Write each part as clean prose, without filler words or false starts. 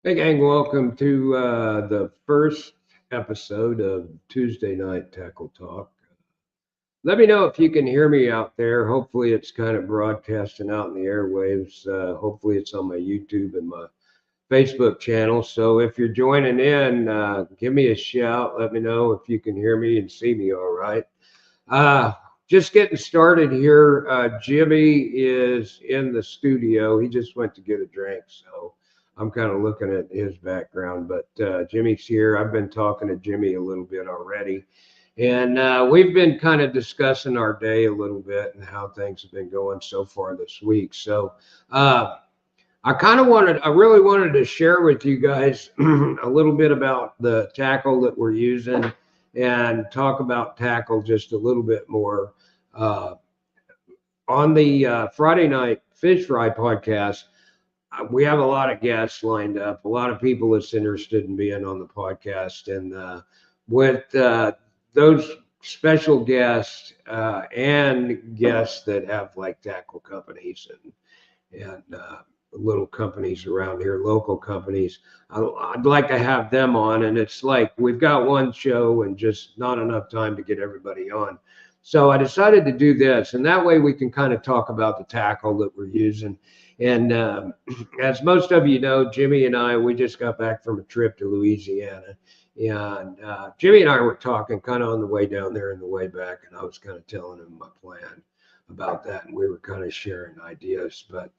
Hey, gang, welcome to the first episode of Tuesday Night Tackle Talk. Let me know if you can hear me out there. Hopefully, it's kind of broadcasting out in the airwaves. Hopefully, it's on my YouTube and my Facebook channel. So, if you're joining in, give me a shout. Let me know if you can hear me and see me all right. Uh, just getting started here. Jimmy is in the studio. He just went to get a drink, so I'm kind of looking at his background. But Jimmy's here. I've been talking to Jimmy a little bit already, and we've been kind of discussing our day a little bit and how things have been going so far this week. So I really wanted to share with you guys a little bit about the tackle that we're using and talk about tackle just a little bit more. Uh, on the Friday night fish fry podcast, we have a lot of guests lined up, a lot of people that's interested in being on the podcast. And with those special guests and guests that have like tackle companies and little companies around here, local companies. I'd like to have them on, and it's like we've got one show and just not enough time to get everybody on. So I decided to do this, and that way we can kind of talk about the tackle that we're using. And as most of you know, Jimmy and I, we just got back from a trip to Louisiana. And Jimmy and I were talking kind of on the way down there and the way back, and I was kind of telling him my plan about that, and we were kind of sharing ideas. But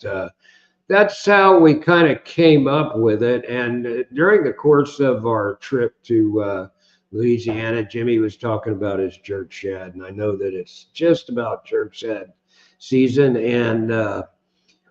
that's how we kind of came up with it. And during the course of our trip to Louisiana, Jimmy was talking about his jerk shad, and I know that it's just about jerk shad season. And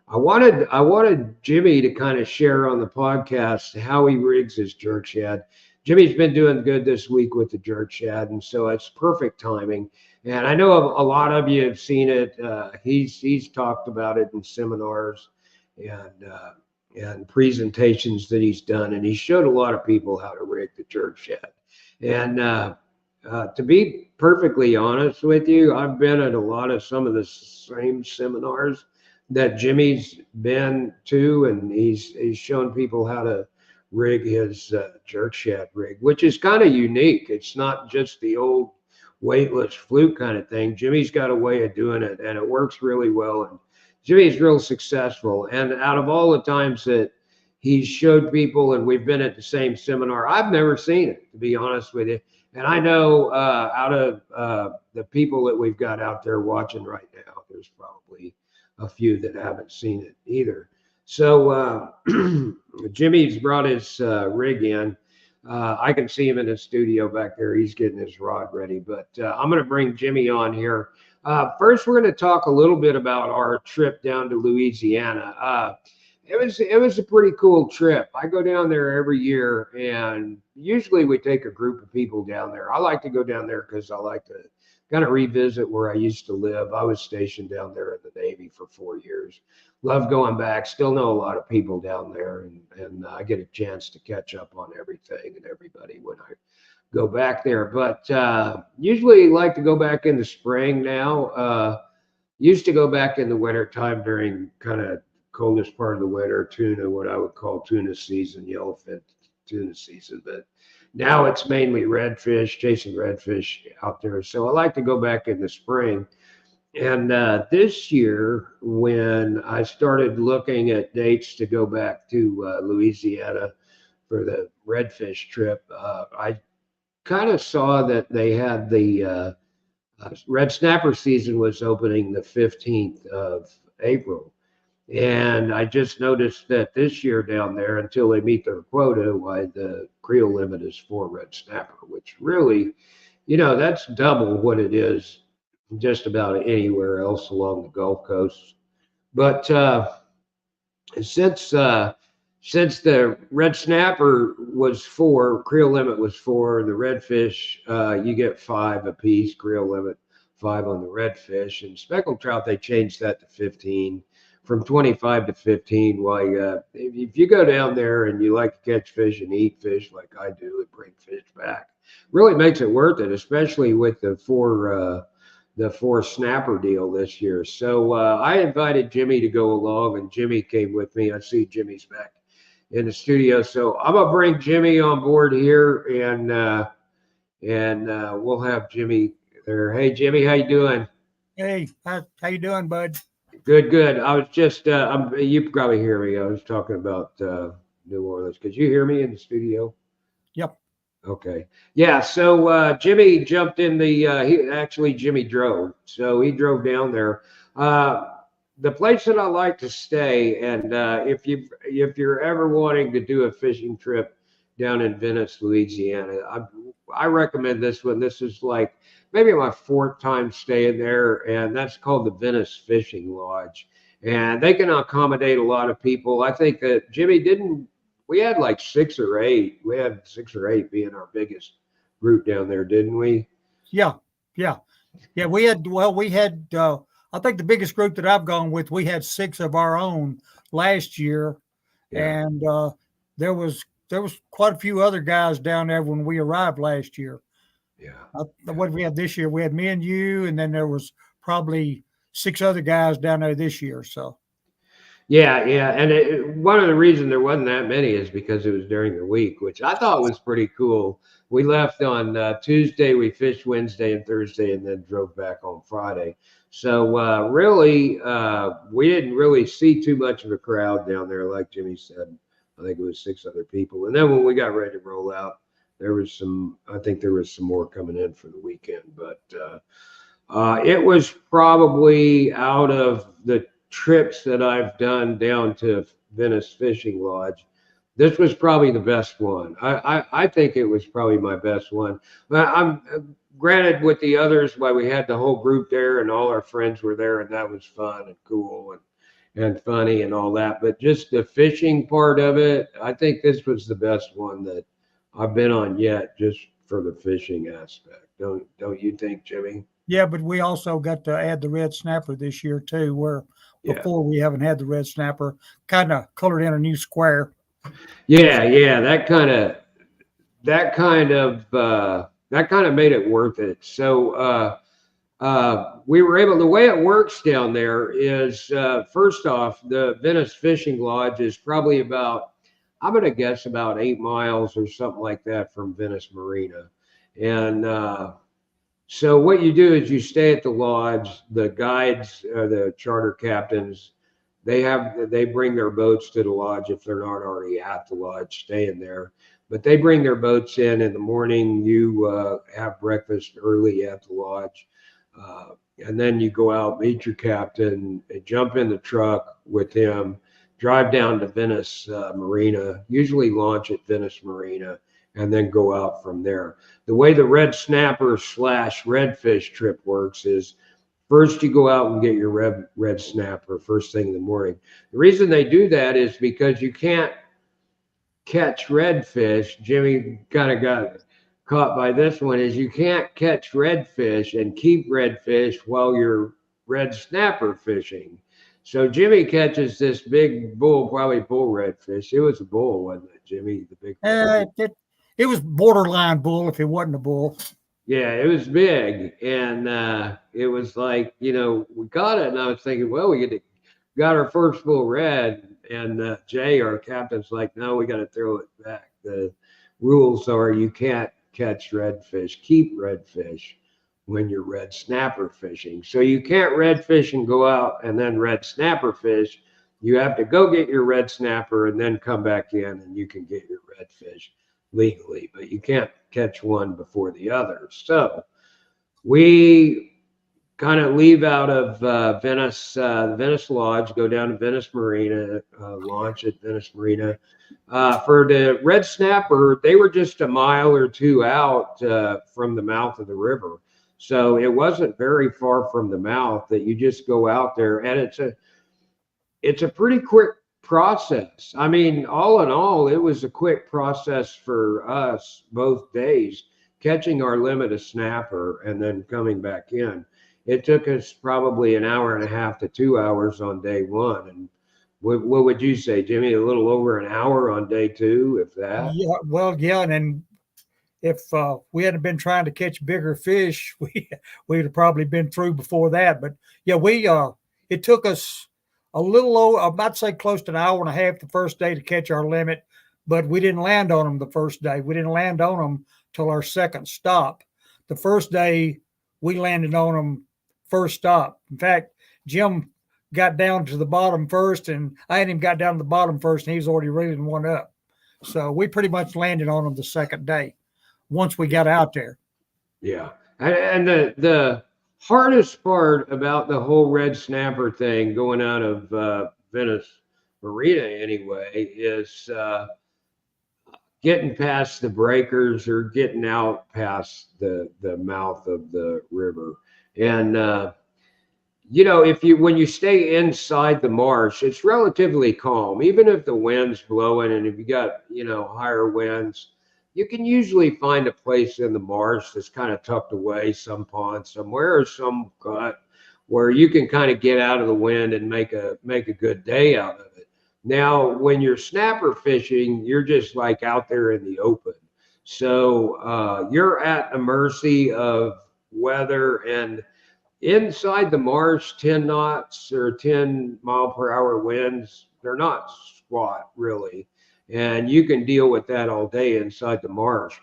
I wanted Jimmy to kind of share on the podcast how he rigs his jerk shad. Jimmy's been doing good this week with the jerk shad, and so it's perfect timing. And I know a lot of you have seen it. He's talked about it in seminars and presentations that he's done, and he showed a lot of people how to rig the jerk shad. And to be perfectly honest with you, I've been at a lot of some of the same seminars that Jimmy's been to, and he's shown people how to rig his jerk shad rig, which is kind of unique. It's not just the old weightless fluke kind of thing. Jimmy's got a way of doing it, and it works really well. And Jimmy's real successful. And out of all the times that he's showed people, and we've been at the same seminar, I've never seen it, to be honest with you. And I know out of the people that we've got out there watching right now, there's probably a few that haven't seen it either. So Jimmy's brought his rig in. I can see him in the studio back there. He's getting his rod ready. But I'm going to bring Jimmy on here. First, we're going to talk a little bit about our trip down to Louisiana. It was a pretty cool trip. I go down there every year, and usually we take a group of people down there. I like to go down there because I like to kind of revisit where I used to live. I was stationed down there in the Navy for 4 years. Love going back. Still know a lot of people down there, and I get a chance to catch up on everything and everybody when I go back there. But usually like to go back in the spring now. Used to go back in the winter time during kind of coldest part of the winter, tuna, what I would call tuna season, yellowfin tuna season. But now it's mainly redfish, chasing redfish out there. So I like to go back in the spring. And this year, when I started looking at dates to go back to Louisiana for the redfish trip, I kind of saw that they had the red snapper season was opening the 15th of April. And I just noticed that this year down there, until they meet their quota, why the creel limit is 4 red snapper, which really, that's double what it is just about anywhere else along the Gulf Coast. But since since the red snapper was 4, creel limit was 4, the redfish you get 5 apiece, creel limit 5 on the redfish, and speckled trout they changed that to 15, from 25 to 15. Why, if you go down there and you like to catch fish and eat fish like I do and bring fish back, really makes it worth it, especially with the four snapper deal this year. So I invited Jimmy to go along, and Jimmy came with me. I see Jimmy's back in the studio. So I'm gonna bring Jimmy on board here, and we'll have Jimmy there. Hey, Jimmy, how you doing? Hey, how you doing, bud? Good, good. I was just, you can probably hear me. I was talking about New Orleans. Could you hear me in the studio? Yep. Okay. Yeah. So Jimmy jumped in he actually, Jimmy drove. So he drove down there. Uh, the place that I like to stay, and if you're ever wanting to do a fishing trip down in Venice, Louisiana, I recommend this one. This is like maybe my fourth time staying there, and that's called the Venice Fishing Lodge. And they can accommodate a lot of people. I think that Jimmy didn't we had like six or eight. We had six or eight being our biggest group down there, didn't we? Yeah. Yeah. Yeah. We had, I think the biggest group that I've gone with, we had six of our own last year. Yeah, And there was quite a few other guys down there when we arrived last year. yeah, yeah. What we had this year, we had me and you, and then there was probably six other guys down there this year. So, Yeah, yeah, and one of the reasons there wasn't that many is because it was during the week, which I thought was pretty cool. We left on Tuesday, we fished Wednesday and Thursday, and then drove back on Friday. So really, we didn't really see too much of a crowd down there, like Jimmy said. I think it was six other people, and then when we got ready to roll out, there was some. I think there was some more coming in for the weekend, but. It was probably out of the trips that I've done down to Venice Fishing Lodge. This was probably the best one. I think it was probably my best one. But I'm granted with the others, why we had the whole group there and all our friends were there, and that was fun and cool and funny and all that. But just the fishing part of it, I think this was the best one that I've been on yet, just for the fishing aspect. Don't you think, Jimmy? yeah, but we also got to add the red snapper this year too, where Yeah. before we haven't had the red snapper, kind of colored in a new square. Yeah, yeah, that kind of made it worth it. So we were able. The way it works down there is first off, the Venice Fishing Lodge is probably about I'm going to guess about 8 miles or something like that from Venice Marina, and so what you do is you stay at the lodge. The guides, the charter captains, they bring their boats to the lodge if they're not already at the lodge staying there. But they bring their boats in the morning. You have breakfast early at the lodge, uh, and then you go out, meet your captain, jump in the truck with him, drive down to Venice Marina. Usually launch at Venice Marina, and then go out from there. The way the red snapper slash redfish trip works is first you go out and get your red snapper first thing in the morning. The reason they do that is because you can't catch redfish. Jimmy kind of got caught by this one is you can't catch redfish and keep redfish while you're red snapper fishing. So Jimmy catches this big bull, probably bull redfish. It was a bull, wasn't it, Jimmy? The big one. It was borderline bull if it wasn't a bull. Yeah, it was big, and it was like we caught it, and I was thinking, well, got our first bull red, and Jay, our captain's like, no, we got to throw it back. The rules are you can't catch redfish, keep redfish when you're red snapper fishing. So you can't redfish and go out and then red snapper fish. You have to go get your red snapper and then come back in, and you can get your redfish legally, but you can't catch one before the other. So we kind of leave out of Venice Lodge, go down to Venice Marina, launch at Venice Marina. For the red snapper, they were just a mile or two out from the mouth of the river. So it wasn't very far from the mouth that you just go out there, and it's a pretty quick process. I mean, all in all, it was a quick process for us both days, catching our limit of snapper and then coming back in. It took us probably an hour and a half to 2 hours on day one. And what would you say, Jimmy? A little over an hour on day two, if that? Yeah, well, yeah, and then if we hadn't been trying to catch bigger fish, we'd have probably been through before that. But yeah, we it took us a little low, about to say close to an hour and a half the first day to catch our limit, but we didn't land on them the first day. We didn't land on them till our second stop. The first day we landed on them first stop. In fact, Jim got down to the bottom first, and I had him got down to the bottom first, and he was already reeling one up. So we pretty much landed on them the second day once we got out there. Yeah. And the hardest part about the whole red snapper thing going out of Venice Marina anyway is getting past the breakers or getting out past the mouth of the river. And if you when you stay inside the marsh, it's relatively calm, even if the wind's blowing and if you got higher winds. You can usually find a place in the marsh that's kind of tucked away, some pond somewhere or some cut where you can kind of get out of the wind and make a good day out of it. Now, when you're snapper fishing, you're just like out there in the open. So you're at the mercy of weather, and inside the marsh, 10 knots or 10-mile-per-hour winds, they're not squat really. And you can deal with that all day inside the marsh.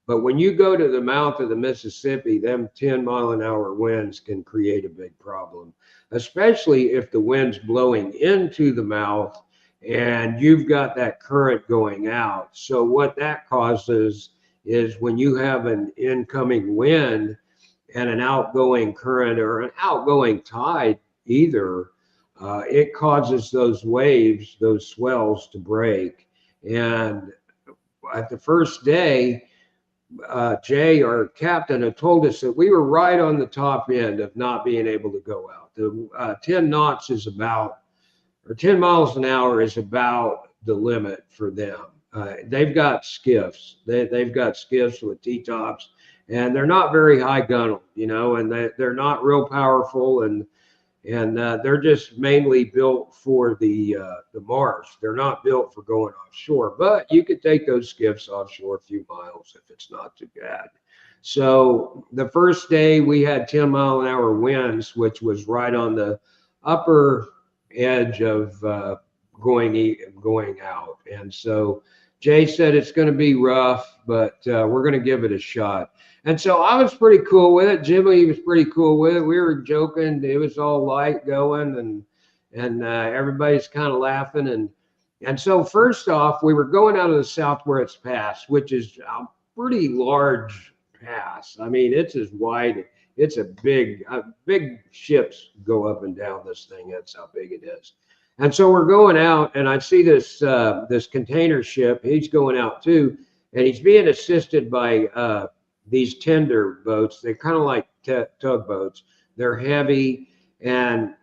But when you go to the mouth of the Mississippi, them 10-mile-an-hour winds can create a big problem, especially if the wind's blowing into the mouth and you've got that current going out. So what that causes is when you have an incoming wind and an outgoing current or an outgoing tide either, it causes those waves, those swells to break. And at the first day, Jay, our captain, had told us that we were right on the top end of not being able to go out. The 10 knots is about, or 10 miles an hour is about the limit for them. They've got skiffs. They've got skiffs with T-tops, and they're not very high gunnel, and they're not real powerful, and they're just mainly built for the marsh. They're not built for going offshore, but you could take those skiffs offshore a few miles if it's not too bad. So the first day we had 10-mile-an-hour winds, which was right on the upper edge of going out. And so Jay said it's going to be rough, but we're going to give it a shot. And so I was pretty cool with it. Jimmy was pretty cool with it. We were joking. It was all light going, and everybody's kind of laughing. And so first off, we were going out of the Southwest Pass, which is a pretty large pass. I mean, it's as wide. It's a big ships go up and down this thing. That's how big it is. And so we're going out, and I see this container ship. He's going out too, and he's being assisted by these tender boats. They're kind of like tugboats. They're heavy, and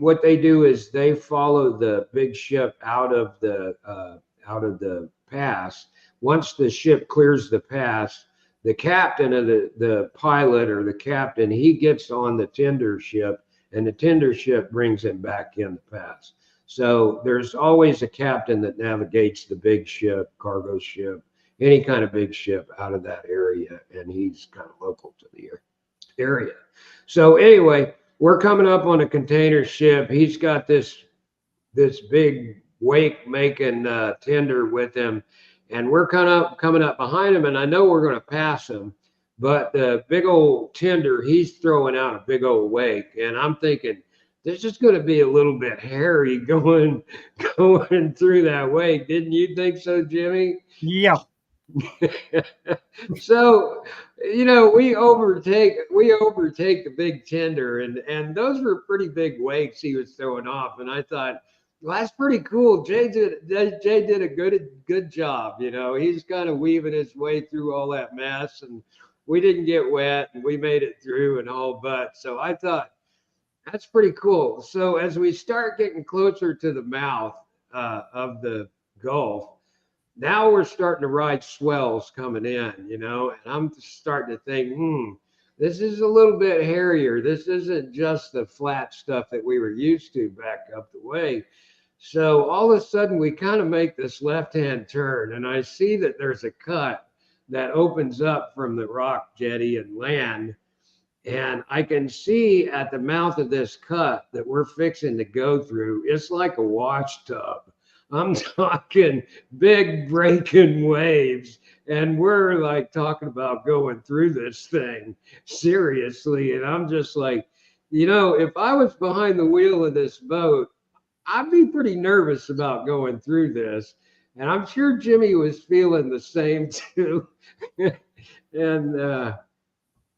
what they do is they follow the big ship out of the pass. Once the ship clears the pass, the captain of the pilot or the captain, he gets on the tender ship, and the tender ship brings him back in the pass. So there's always a captain that navigates the big ship, cargo ship, any kind of big ship out of that area, and he's kind of local to the area. So anyway, we're coming up on a container ship. He's got this big wake making tender with him, and we're coming up behind him, and I know we're going to pass him, but the big old tender, he's throwing out a big old wake, and I'm thinking this is going to be a little bit hairy going through that wake. Didn't you think so, Jimmy? Yeah. So we overtake the big tender, and those were pretty big wakes he was throwing off, and I thought, well, that's pretty cool. Jay did a good job. He's kind of weaving his way through all that mess, and we didn't get wet, and we made it through and all. But so I thought that's pretty cool. So as we start getting closer to the mouth of the Gulf, now we're starting to ride swells coming in, and I'm starting to think, this is a little bit hairier. This isn't just the flat stuff that we were used to back up the way. So all of a sudden we kind of make this left-hand turn, and I see that there's a cut that opens up from the rock jetty and land. And I can see at the mouth of this cut that we're fixing to go through, it's like a wash tub. I'm talking big breaking waves. And we're like talking about going through this thing seriously. And I'm just like, if I was behind the wheel of this boat, I'd be pretty nervous about going through this. And I'm sure Jimmy was feeling the same too. and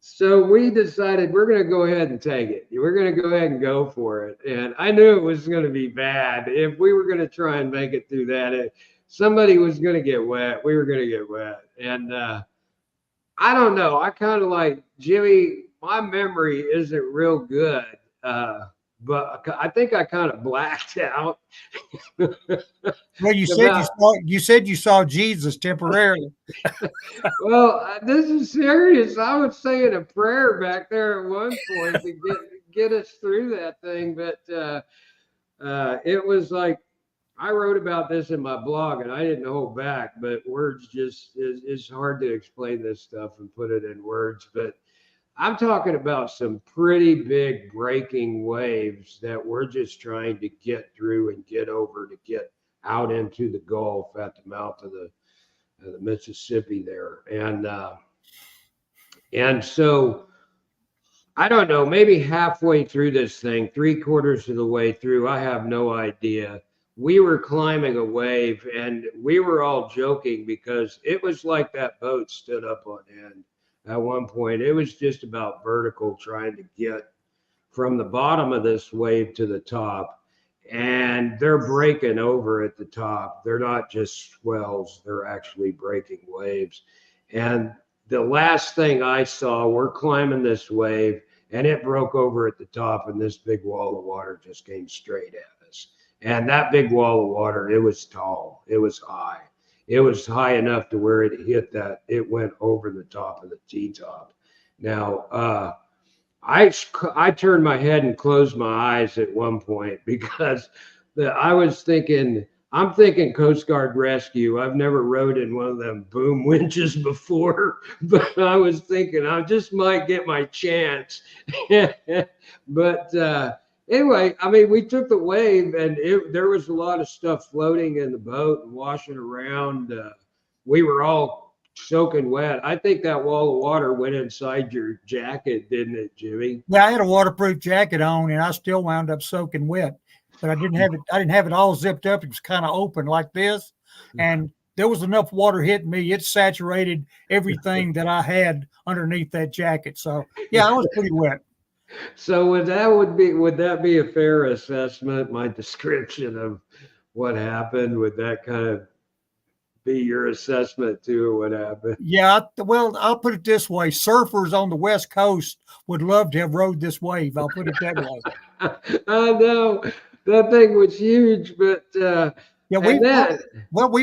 so we decided we're going to go ahead and take it. We're going to go ahead and go for it. And I knew it was going to be bad. If we were going to try and make it through that, somebody was going to get wet. We were going to get wet. And I don't know. I kind of like Jimmy. My memory isn't real good. But I think I kind of blacked out. Well, you said you saw Jesus temporarily. Well, this is serious. I was saying a prayer back there at one point to get us through that thing, but it was like I wrote about this in my blog, and I didn't hold back. But words just it's hard to explain this stuff and put it in words. But I'm talking about some pretty big breaking waves that we're just trying to get through and get over to get out into the Gulf at the mouth of the Mississippi there. And so I don't know, maybe halfway through this thing, 3/4 of the way through, I have no idea. We were climbing a wave and we were all joking because it was like that boat stood up on end at one point. It was just about vertical trying to get from the bottom of this wave to the top. And they're breaking over at the top. They're not just swells, they're actually breaking waves. And the last thing I saw, we're climbing this wave and it broke over at the top, and this big wall of water just came straight at us. And that big wall of water, it was tall, it was high. It was high enough to where it hit that, it went over the top of the T-top. Now, I turned my head and closed my eyes at one point because I'm thinking Coast Guard rescue. I've never rode in one of them boom winches before, but I was thinking I just might get my chance. But anyway, I mean, we took the wave and there was a lot of stuff floating in the boat and washing around. We were all soaking wet. I think that wall of water went inside your jacket, didn't it, Jimmy? Yeah, I had a waterproof jacket on, and I still wound up soaking wet. But I didn't have it all zipped up. It was kind of open like this, and there was enough water hitting me. It saturated everything that I had underneath that jacket. So yeah, I was pretty wet. So would that be a fair assessment? My description of what happened, would that kind of be your assessment too of what happened? Yeah, well, I'll put it this way: surfers on the West Coast would love to have rode this wave. I'll put it that way. I know that thing was huge, but Yeah, we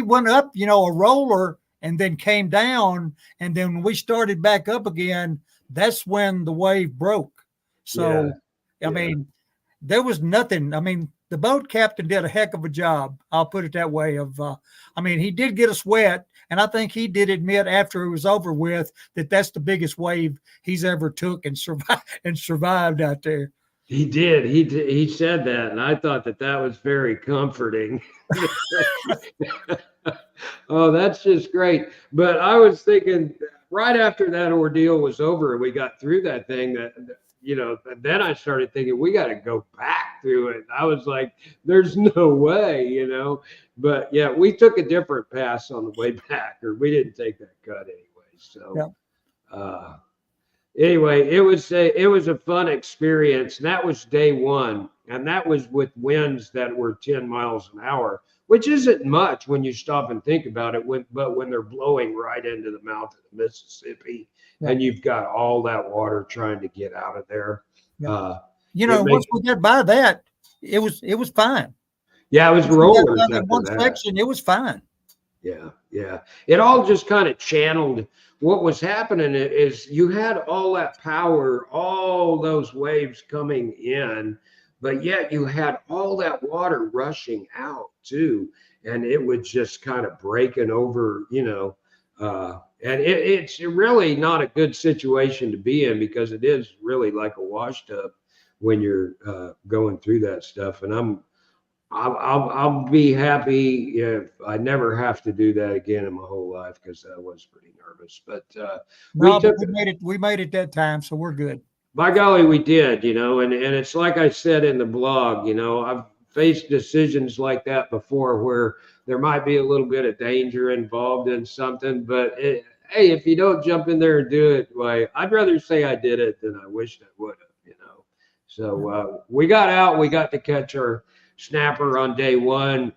went up, a roller, and then came down, and then when we started back up again, that's when the wave broke. So, yeah. I mean, there was nothing. I mean, the boat captain did a heck of a job. I'll put it that way. He did get us wet, and I think he did admit after it was over with that that's the biggest wave he's ever took and survived out there. He did. He said that, and I thought that was very comforting. Oh, that's just great. But I was thinking right after that ordeal was over and we got through that thing, then I started thinking we got to go back through it. I was like, there's no way, But yeah, we took a different pass on the way back, or we didn't take that cut anyway. So, yeah. Anyway, it was a fun experience. And that was day one, and that was with winds that were 10 miles an hour, which isn't much when you stop and think about it. But when they're blowing right into the mouth of the Mississippi, and you've got all that water trying to get out of there, once we got by that, it was fine. Yeah, it was rollers after one that. section. It was fine. Yeah. It all just kind of channeled. What was happening is you had all that power, all those waves coming in, but yet you had all that water rushing out too. And it was just kind of breaking over, And it's really not a good situation to be in because it is really like a wash tub when you're going through that stuff. And I'll be happy if I never have to do that again in my whole life because I was pretty nervous. But we No, but took we made it. We made it that time, so we're good. by golly, we did, and it's like I said in the blog, I've faced decisions like that before where there might be a little bit of danger involved in something, but hey, if you don't jump in there and do it, why, I'd rather say I did it than I wished I would have. So we got out, we got to catch our snapper on day one,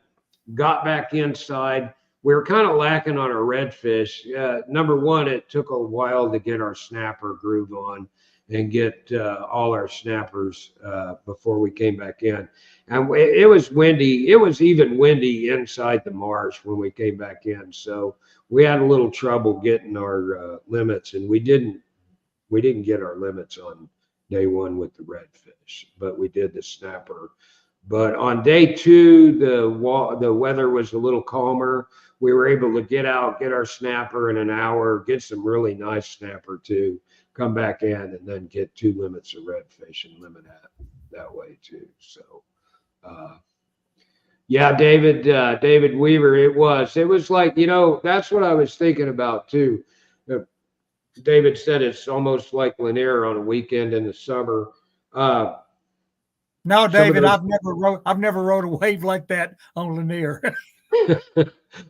got back inside. We were kind of lacking on our redfish. Number one, it took a while to get our snapper groove on and get all our snappers before we came back in. And it was windy. It was even windy inside the marsh when we came back in. So we had a little trouble getting our limits, and we didn't get our limits on day one with the redfish, but we did the snapper. But on day two, the weather was a little calmer. We were able to get out, get our snapper in an hour, get some really nice snapper too, come back in, and then get 2 limits of redfish and limit that way too. So, yeah, David Weaver, it was like, that's what I was thinking about too. Uh, David said it's almost like Lanier on a weekend in the summer. Uh, No, some of David, those I've never rode a wave like that on Lanier.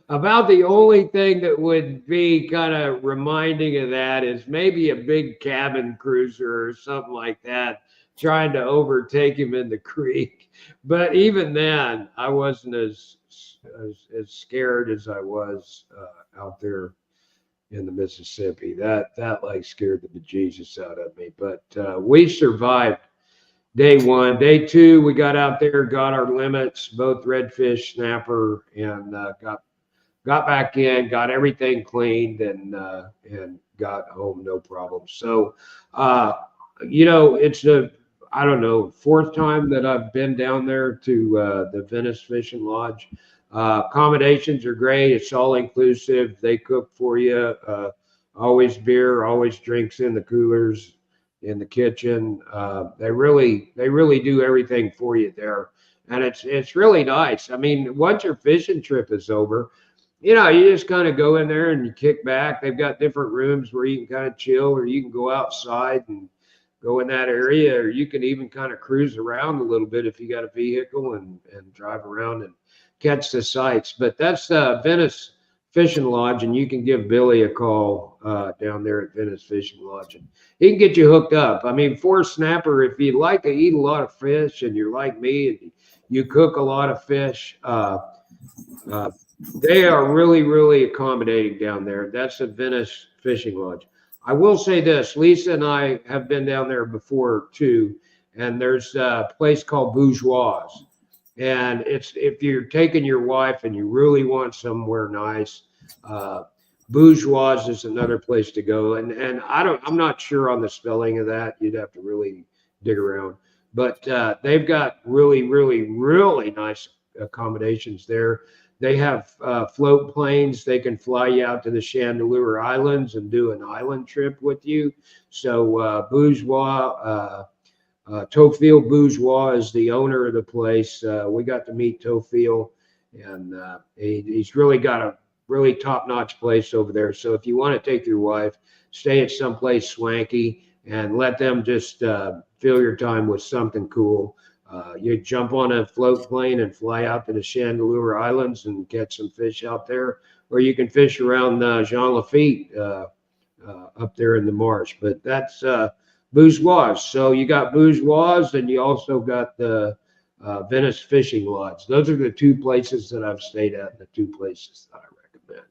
About the only thing that would be kind of reminding of that is maybe a big cabin cruiser or something like that trying to overtake him in the creek. But even then, I wasn't as scared as I was out there in the Mississippi. That like scared the bejesus out of me. But we survived day one. Day two, we got out there, got our limits, both redfish, snapper, and got back in, got everything cleaned, and got home no problem. So, it's a I don't know, fourth time that I've been down there to the Venice Fishing Lodge. Accommodations are great. It's all inclusive. They cook for you. Always beer, always drinks in the coolers, in the kitchen. They really do everything for you there, and it's really nice. I mean, once your fishing trip is over, you just kind of go in there and you kick back. They've got different rooms where you can kind of chill, or you can go outside and go in that area, or you can even kind of cruise around a little bit if you got a vehicle and drive around and catch the sights. But that's Venice Fishing Lodge, and you can give Billy a call down there at Venice Fishing Lodge, and he can get you hooked up. I mean, for a snapper, if you like to eat a lot of fish and you're like me and you cook a lot of fish, uh, they are really, really accommodating down there. That's a Venice Fishing Lodge. I will say this, Lisa and I have been down there before too, and there's a place called Bourgeois. And it's if you're taking your wife and you really want somewhere nice, uh, Bourgeois is another place to go. And I'm not sure on the spelling of that. You'd have to really dig around. But they've got really, really, really nice accommodations there. They have float planes. They can fly you out to the Chandeleur Islands and do an island trip with you. So Bourgeois, Tofil Bourgeois is the owner of the place. We got to meet Tofil, and he's really got a really top-notch place over there. So if you want to take your wife, stay at someplace swanky and let them just fill your time with something cool. You jump on a float plane and fly out to the Chandeleur Islands and catch some fish out there, or you can fish around Jean Lafitte up there in the marsh. But that's Bourgeois. So you got Bourgeois, and you also got the Venice Fishing Lodge. Those are the two places that I've stayed at, and the two places that I recommend.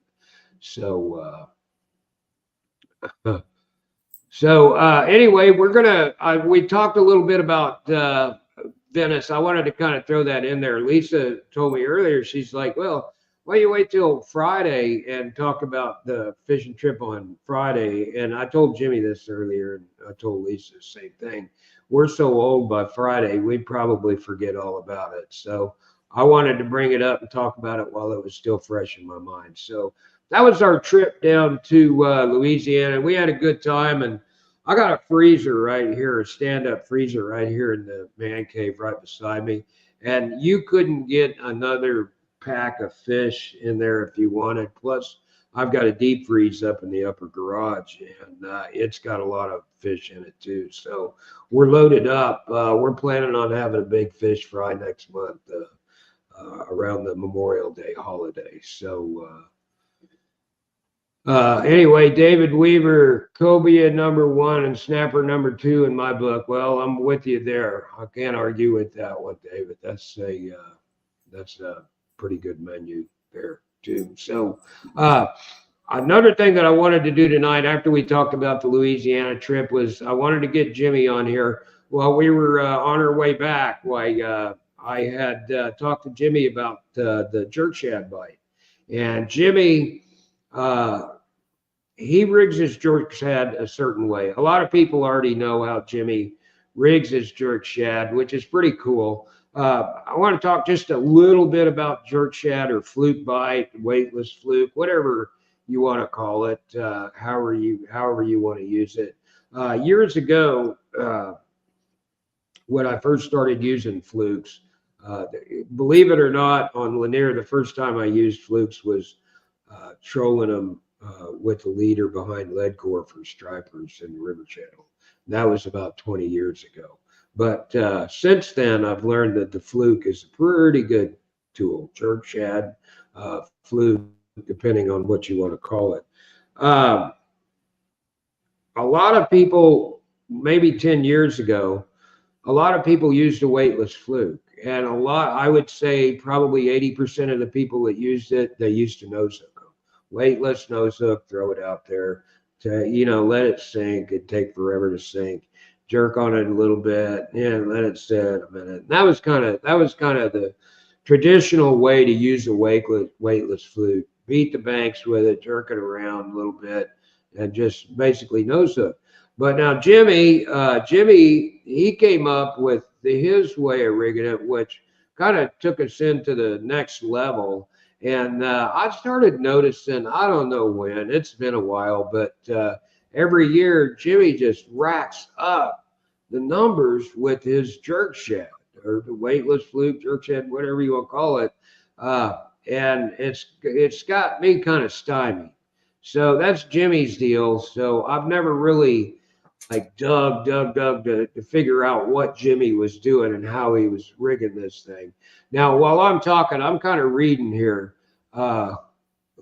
So, anyway, we talked a little bit about Venice. I wanted to kind of throw that in there. Lisa told me earlier, she's like, well, why don't you wait till Friday and talk about the fishing trip on Friday? And I told Jimmy this earlier, and I told Lisa the same thing. We're so old by Friday, we'd probably forget all about it. So I wanted to bring it up and talk about it while it was still fresh in my mind. So that was our trip down to Louisiana. We had a good time, and I got a freezer right here, a stand-up freezer right here in the man cave right beside me, and you couldn't get another pack of fish in there if you wanted. Plus, I've got a deep freeze up in the upper garage, and it's got a lot of fish in it too. So we're loaded up. We're planning on having a big fish fry next month around the Memorial Day holiday. So anyway, David Weaver, cobia #1 and snapper #2 in my book. Well, I'm with you there. I can't argue with that one, David. That's a pretty good menu there too. So another thing that I wanted to do tonight after we talked about the Louisiana trip was I wanted to get Jimmy on here while we were on our way back. I had talked to Jimmy about the jerk shad bite, and Jimmy. He rigs his jerk shad a certain way. A lot of people already know how Jimmy rigs his jerk shad, which is pretty cool. I want to talk just a little bit about jerk shad or fluke bite, weightless fluke, whatever you want to call it, however you want to use it. Years ago, when I first started using flukes, believe it or not, on Lanier, the first time I used flukes was trolling them with the leader behind lead core for stripers in the river channel. That was about 20 years ago. But since then, I've learned that the fluke is a pretty good tool, jerk shad, fluke, depending on what you want to call it. A lot of people, maybe 10 years ago, a lot of people used a weightless fluke. And I would say probably 80% of the people that used it, they used to nose hook them. Weightless nose hook, throw it out there to, let it sink. It'd take forever to sink. Jerk on it a little bit, and let it sit a minute. And that was kind of the traditional way to use a weightless fluke. Beat the banks with it, jerk it around a little bit, and just basically nose hook. But now Jimmy, he came up with his way of rigging it, which kind of took us into the next level. And I started noticing, I don't know when, it's been a while, but every year Jimmy just racks up the numbers with his jerk shad or the weightless fluke, jerk shad, whatever you want to call it. And it's got me kind of stymied. So that's Jimmy's deal. So I've never really dug to figure out what Jimmy was doing and how he was rigging this thing. Now, while I'm talking, I'm kind of reading here.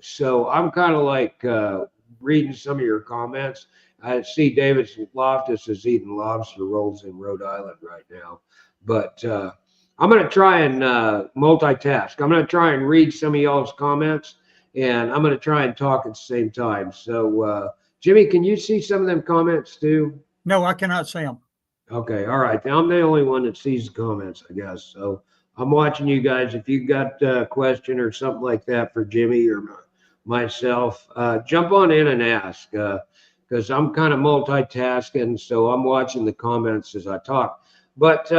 So I'm kind of reading some of your comments. I see David Loftus is eating lobster rolls in Rhode Island right now. But I'm going to try and multitask. I'm going to try and read some of y'all's comments, and I'm going to try and talk at the same time. So, Jimmy, can you see some of them comments too? No, I cannot see them. Okay, all right. I'm the only one that sees the comments, I guess. So I'm watching you guys. If you got a question or something like that for Jimmy or myself, jump on in and ask because I'm kind of multitasking. So I'm watching the comments as I talk. But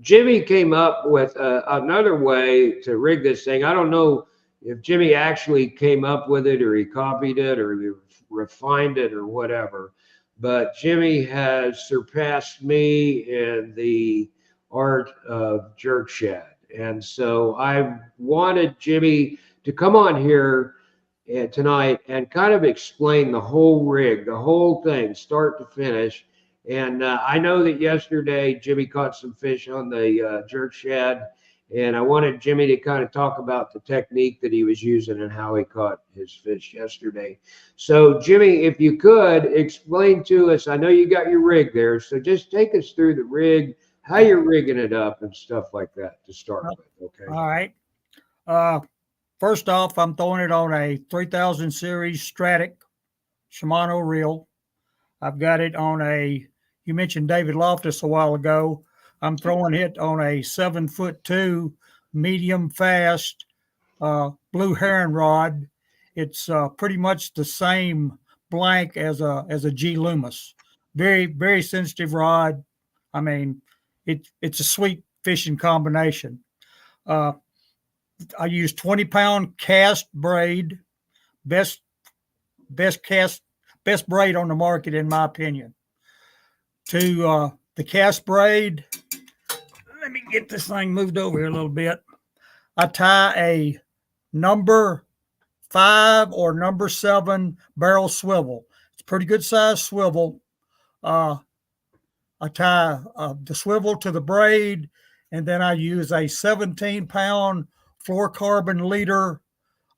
Jimmy came up with another way to rig this thing. I don't know if Jimmy actually came up with it or he copied it or he refined it or whatever, but Jimmy has surpassed me in the art of jerk shad. And so I wanted Jimmy to come on here tonight and kind of explain the whole rig, the whole thing, start to finish. And I know that yesterday Jimmy caught some fish on the jerk shad, and I wanted Jimmy to kind of talk about the technique that he was using and how he caught his fish yesterday. So, Jimmy, if you could explain to us, I know you got your rig there, so just take us through the rig, how you're rigging it up and stuff like that to start with, okay? All right. First off, I'm throwing it on a 3000 series Stratic Shimano reel. I've got it on you mentioned David Loftus a while ago. I'm throwing it on a 7'2" medium fast blue heron rod. It's pretty much the same blank as a G Loomis. Very, very sensitive rod. I mean, it's a sweet fishing combination. I use 20-pound cast braid, best best braid on the market, in my opinion. To the cast braid, let me get this thing moved over here a little bit. I tie a number 5 or number 7 barrel swivel. It's a pretty good size swivel. I tie the swivel to the braid, and then I use a 17-pound fluorocarbon leader,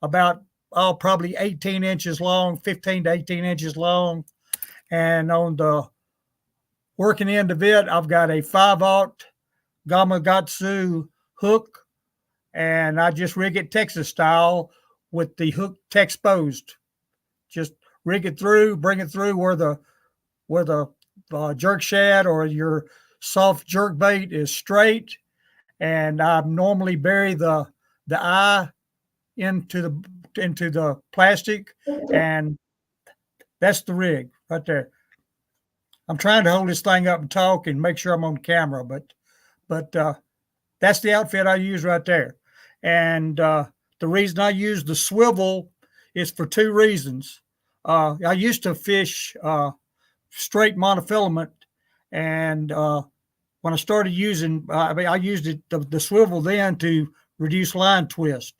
about probably 18 inches long, 15 to 18 inches long. And on the working end of it, I've got a 5/0 Gamakatsu hook, and I just rig it Texas style with the hook exposed. Just rig it through, bring it through where the jerk shad or your soft jerk bait is straight, and I normally bury the eye into the plastic, and that's the rig right there. I'm trying to hold this thing up and talk and make sure I'm on camera, but that's the outfit I use right there. And the reason I use the swivel is for 2 reasons. I used to fish straight monofilament, and when I started using, I used the swivel then to reduce line twist.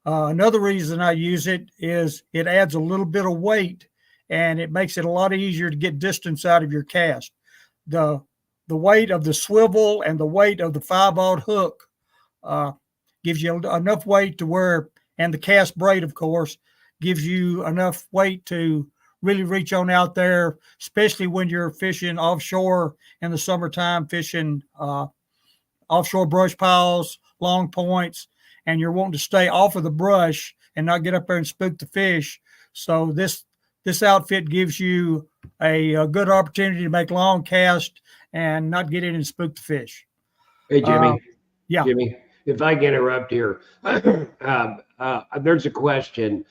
Another reason I use it is it adds a little bit of weight, and it makes it a lot easier to get distance out of your cast. The weight of the swivel and the weight of the 5/0 hook gives you enough weight to where, and the cast braid, of course, gives you enough weight to really reach on out there, especially when you're fishing offshore in the summertime, fishing offshore brush piles, long points, and you're wanting to stay off of the brush and not get up there and spook the fish. So this outfit gives you a good opportunity to make long cast and not get in and spook the fish. Hey, Jimmy. Yeah. Jimmy, if I can interrupt here, there's a question.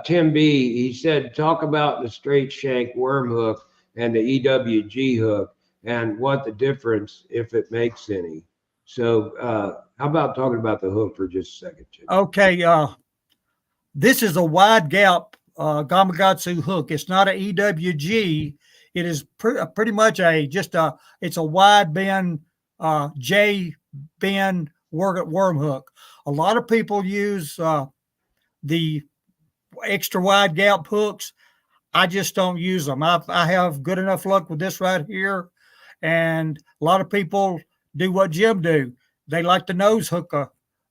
Tim B, he said, talk about the straight shank worm hook and the EWG hook and what the difference, if it makes any. So how about talking about the hook for just a second, Jimmy? Okay. This is a wide gap Gamakatsu hook. It's not an EWG. It is pretty much it's a wide bend J bend worm hook. A lot of people use the extra wide gap hooks. I just don't use them. I have good enough luck with this right here, and a lot of people do what Jim do. They like the nose hook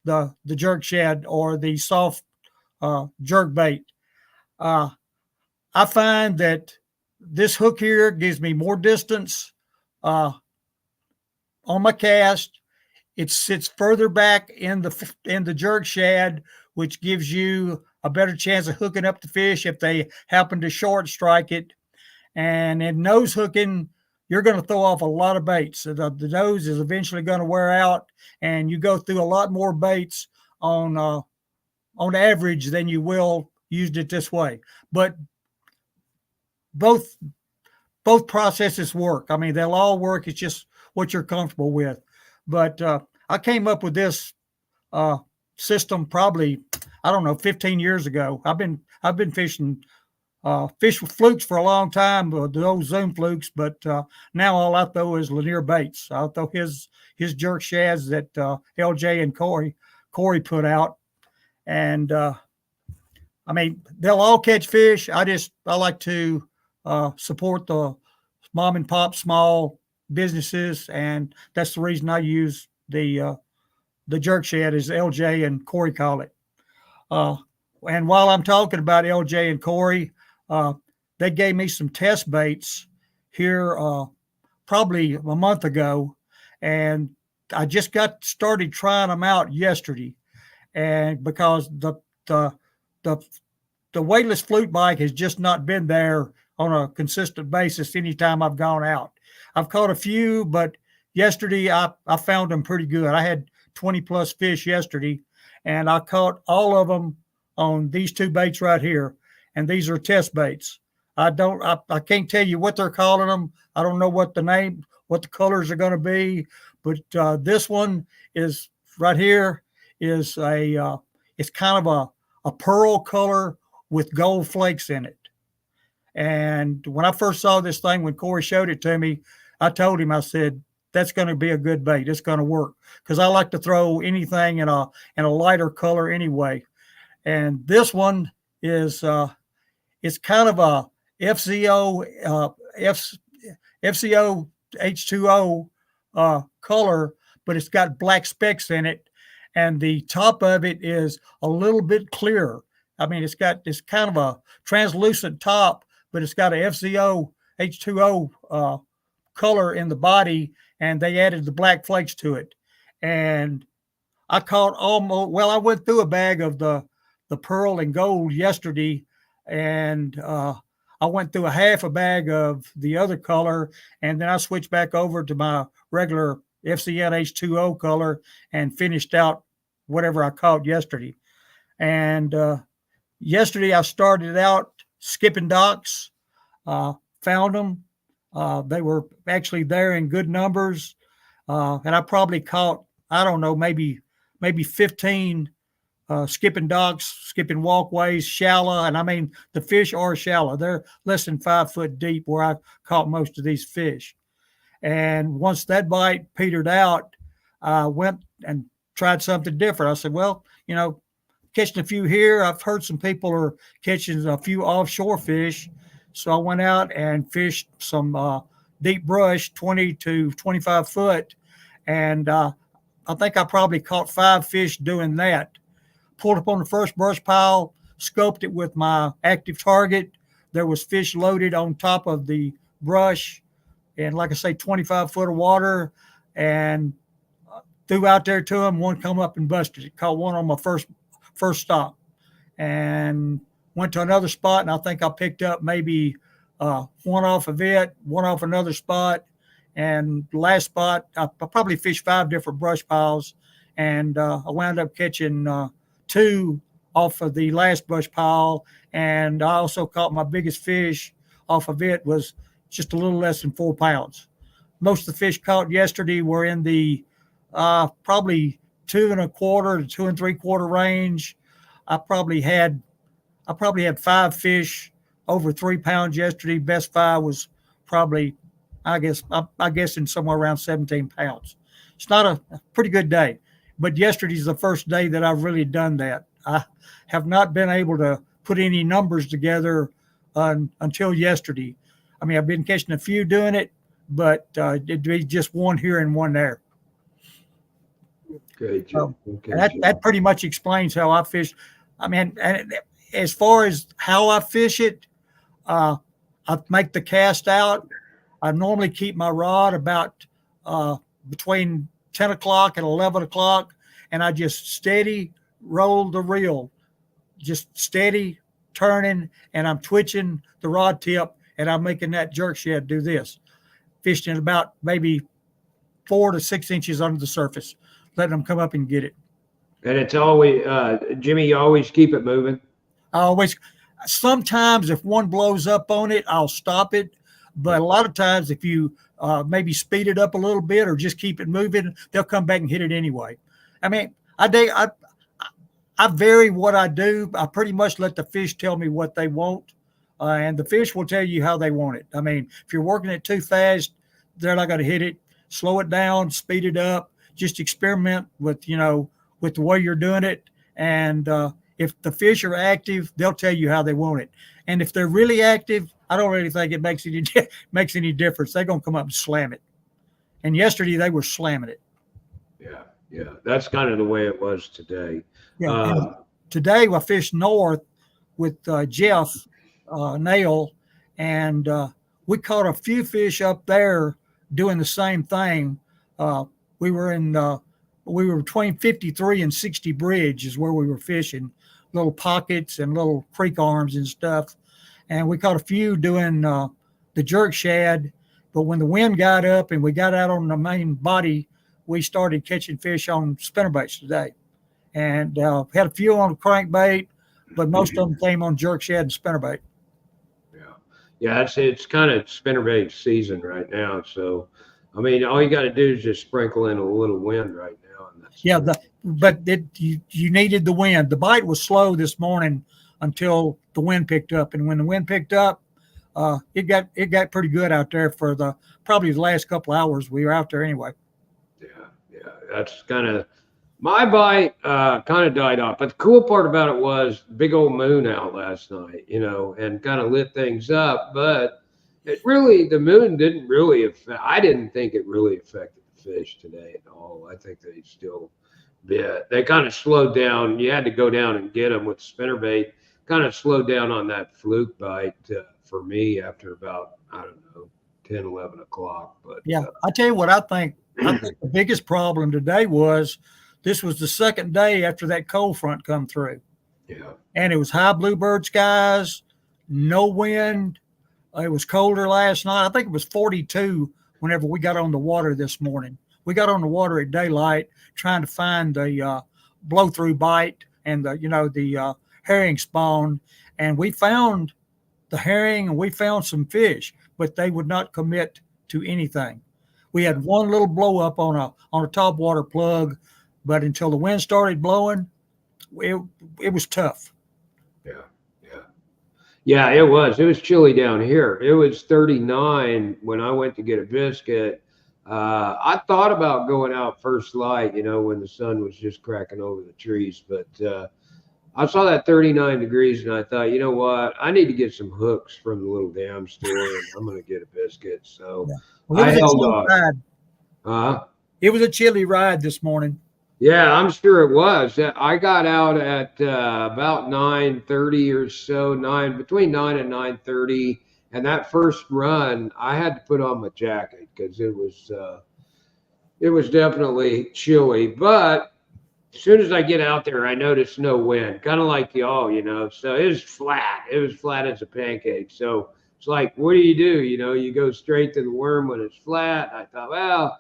the jerk shad or the soft jerk bait. I find that this hook here gives me more distance on my cast. It sits further back in the jerk shad, which gives you a better chance of hooking up the fish if they happen to short strike it. And in nose hooking, you're going to throw off a lot of baits. So the nose is eventually going to wear out, and you go through a lot more baits on average than you will used it this way. But both processes work. I mean, they'll all work. It's just what you're comfortable with. But I came up with this system probably, I don't know, 15 years ago. I've been fishing fish with flukes for a long time, those Zoom flukes, but now all I throw is Lanier baits. I'll throw his jerk shads that LJ and Corey put out, and I mean, they'll all catch fish. I like to support the mom and pop small businesses, and that's the reason I use the jerk shad, as LJ and Corey call it. And while I'm talking about LJ and Corey, they gave me some test baits here probably a month ago, and I just got started trying them out yesterday. And because the weightless fluke bite has just not been there on a consistent basis anytime I've gone out. I've caught a few, but yesterday I found them pretty good. I had 20 plus fish yesterday, and I caught all of them on these 2 baits right here. And these are test baits. I can't tell you what they're calling them. I don't know what the colors are going to be, but this one is right here is it's kind of a pearl color with gold flakes in it. And when I first saw this thing, when Corey showed it to me, I told him, I said, that's going to be a good bait. It's going to work, because I like to throw anything in a lighter color anyway. And this one is it's kind of a FCO H2O color, but it's got black specks in it, and the top of it is a little bit clearer. I mean, it's kind of a translucent top, but it's got a FCO H2O color in the body, and they added the black flakes to it. And I caught I went through a bag of the pearl and gold yesterday, and I went through a half a bag of the other color, and then I switched back over to my regular FCN H2O color and finished out whatever I caught yesterday. And yesterday I started out skipping docks, found them. They were actually there in good numbers, and I probably caught, I don't know, maybe 15 skipping docks, skipping walkways, shallow. And I mean, the fish are shallow. They're less than 5 foot deep where I've caught most of these fish. And once that bite petered out, I went and tried something different. I said, well, catching a few here. I've heard some people are catching a few offshore fish. So I went out and fished some deep brush, 20 to 25 foot. And I think I probably caught 5 fish doing that. Pulled up on the first brush pile, scoped it with my active target. There was fish loaded on top of the brush, and like I say, 25 foot of water, and threw out there to them. One come up and busted it. Caught one on my first stop, and went to another spot, and I think I picked up maybe one off of it, one off another spot, and the last spot I probably fished 5 different brush piles, and I wound up catching 2 off of the last brush pile, and I also caught my biggest fish off of it was just a little less than 4 pounds. Most of the fish caught yesterday were in the probably 2 1/4 to 2 3/4 range. I probably had 5 fish over 3 pounds yesterday. Best 5 was probably, I guess in somewhere around 17 pounds. It's not a pretty good day. But yesterday's the first day that I've really done that. I have not been able to put any numbers together until yesterday. I mean, I've been catching a few doing it, but it'd be just one here and one there. Okay, Jim. That pretty much explains how I fish. I mean, and as far as how I fish it, I make the cast out. I normally keep my rod about between 10 o'clock and 11 o'clock, and I just steady roll the reel, just steady turning, and I'm twitching the rod tip, and I'm making that jerk shad do this, fishing about maybe 4 to 6 inches under the surface, letting them come up and get it. And it's always, Jimmy, you always keep it moving? Sometimes if one blows up on it, I'll stop it. But a lot of times if you maybe speed it up a little bit or just keep it moving, they'll come back and hit it anyway. I mean, I vary what I do. I pretty much let the fish tell me what they want, and the fish will tell you how they want it. I mean, if you're working it too fast, they're not going to hit it. Slow it down, speed it up. Just experiment with the way you're doing it. And if the fish are active, they'll tell you how they want it. And if they're really active, I don't really think it makes any difference. They're going to come up and slam it. And yesterday they were slamming it. Yeah. That's kind of the way it was today. Yeah. Today I fished north with Jeff Nail, and we caught a few fish up there doing the same thing. We were between 53 and 60 bridge is where we were fishing, little pockets and little creek arms and stuff. And we caught a few doing the jerk shad. But when the wind got up and we got out on the main body, we started catching fish on spinnerbaits today. And had a few on crankbait, but most of them came on jerk shad and spinnerbait. Yeah, it's kind of spinnerbait season right now. So, I mean, all you got to do is just sprinkle in a little wind right now. And that's you needed the wind. The bite was slow this morning until the wind picked up. And when the wind picked up, it got pretty good out there for probably the last couple hours we were out there anyway. Yeah. That's kind of my bite. Kind of died off, but the cool part about it was big old moon out last night, and kind of lit things up. But the moon didn't really affect. I didn't think it really affected the fish today at all. I think they still bit. They kind of slowed down. You had to go down and get them with spinnerbait. Kind of slowed down on that fluke bite for me after about, I don't know, 10, 11 o'clock. But yeah, I tell you what, I think the biggest problem today was this was the second day after that cold front come through. Yeah. And it was high bluebird skies, no wind. It was colder last night. I think it was 42 whenever we got on the water this morning. We got on the water at daylight trying to find the blow-through bite and the herring spawn. And we found the herring and we found some fish, but they would not commit to anything. We had one little blow up on a top water plug, but until the wind started blowing, it was tough. Yeah, it was. It was chilly down here. It was 39 when I went to get a biscuit. I thought about going out first light, when the sun was just cracking over the trees, but I saw that 39 degrees and I thought, you know what? I need to get some hooks from the little dam store and I'm going to get a biscuit. So well, I held off. It was a chilly ride this morning. Yeah, I'm sure it was. I got out at about 9:30 or so, between 9 and 9:30. And that first run, I had to put on my jacket because it was definitely chilly. But as soon as I get out there, I noticed no wind, kind of like y'all, So it was flat. It was flat as a pancake. So it's like, what do? You go straight to the worm when it's flat. I thought, well,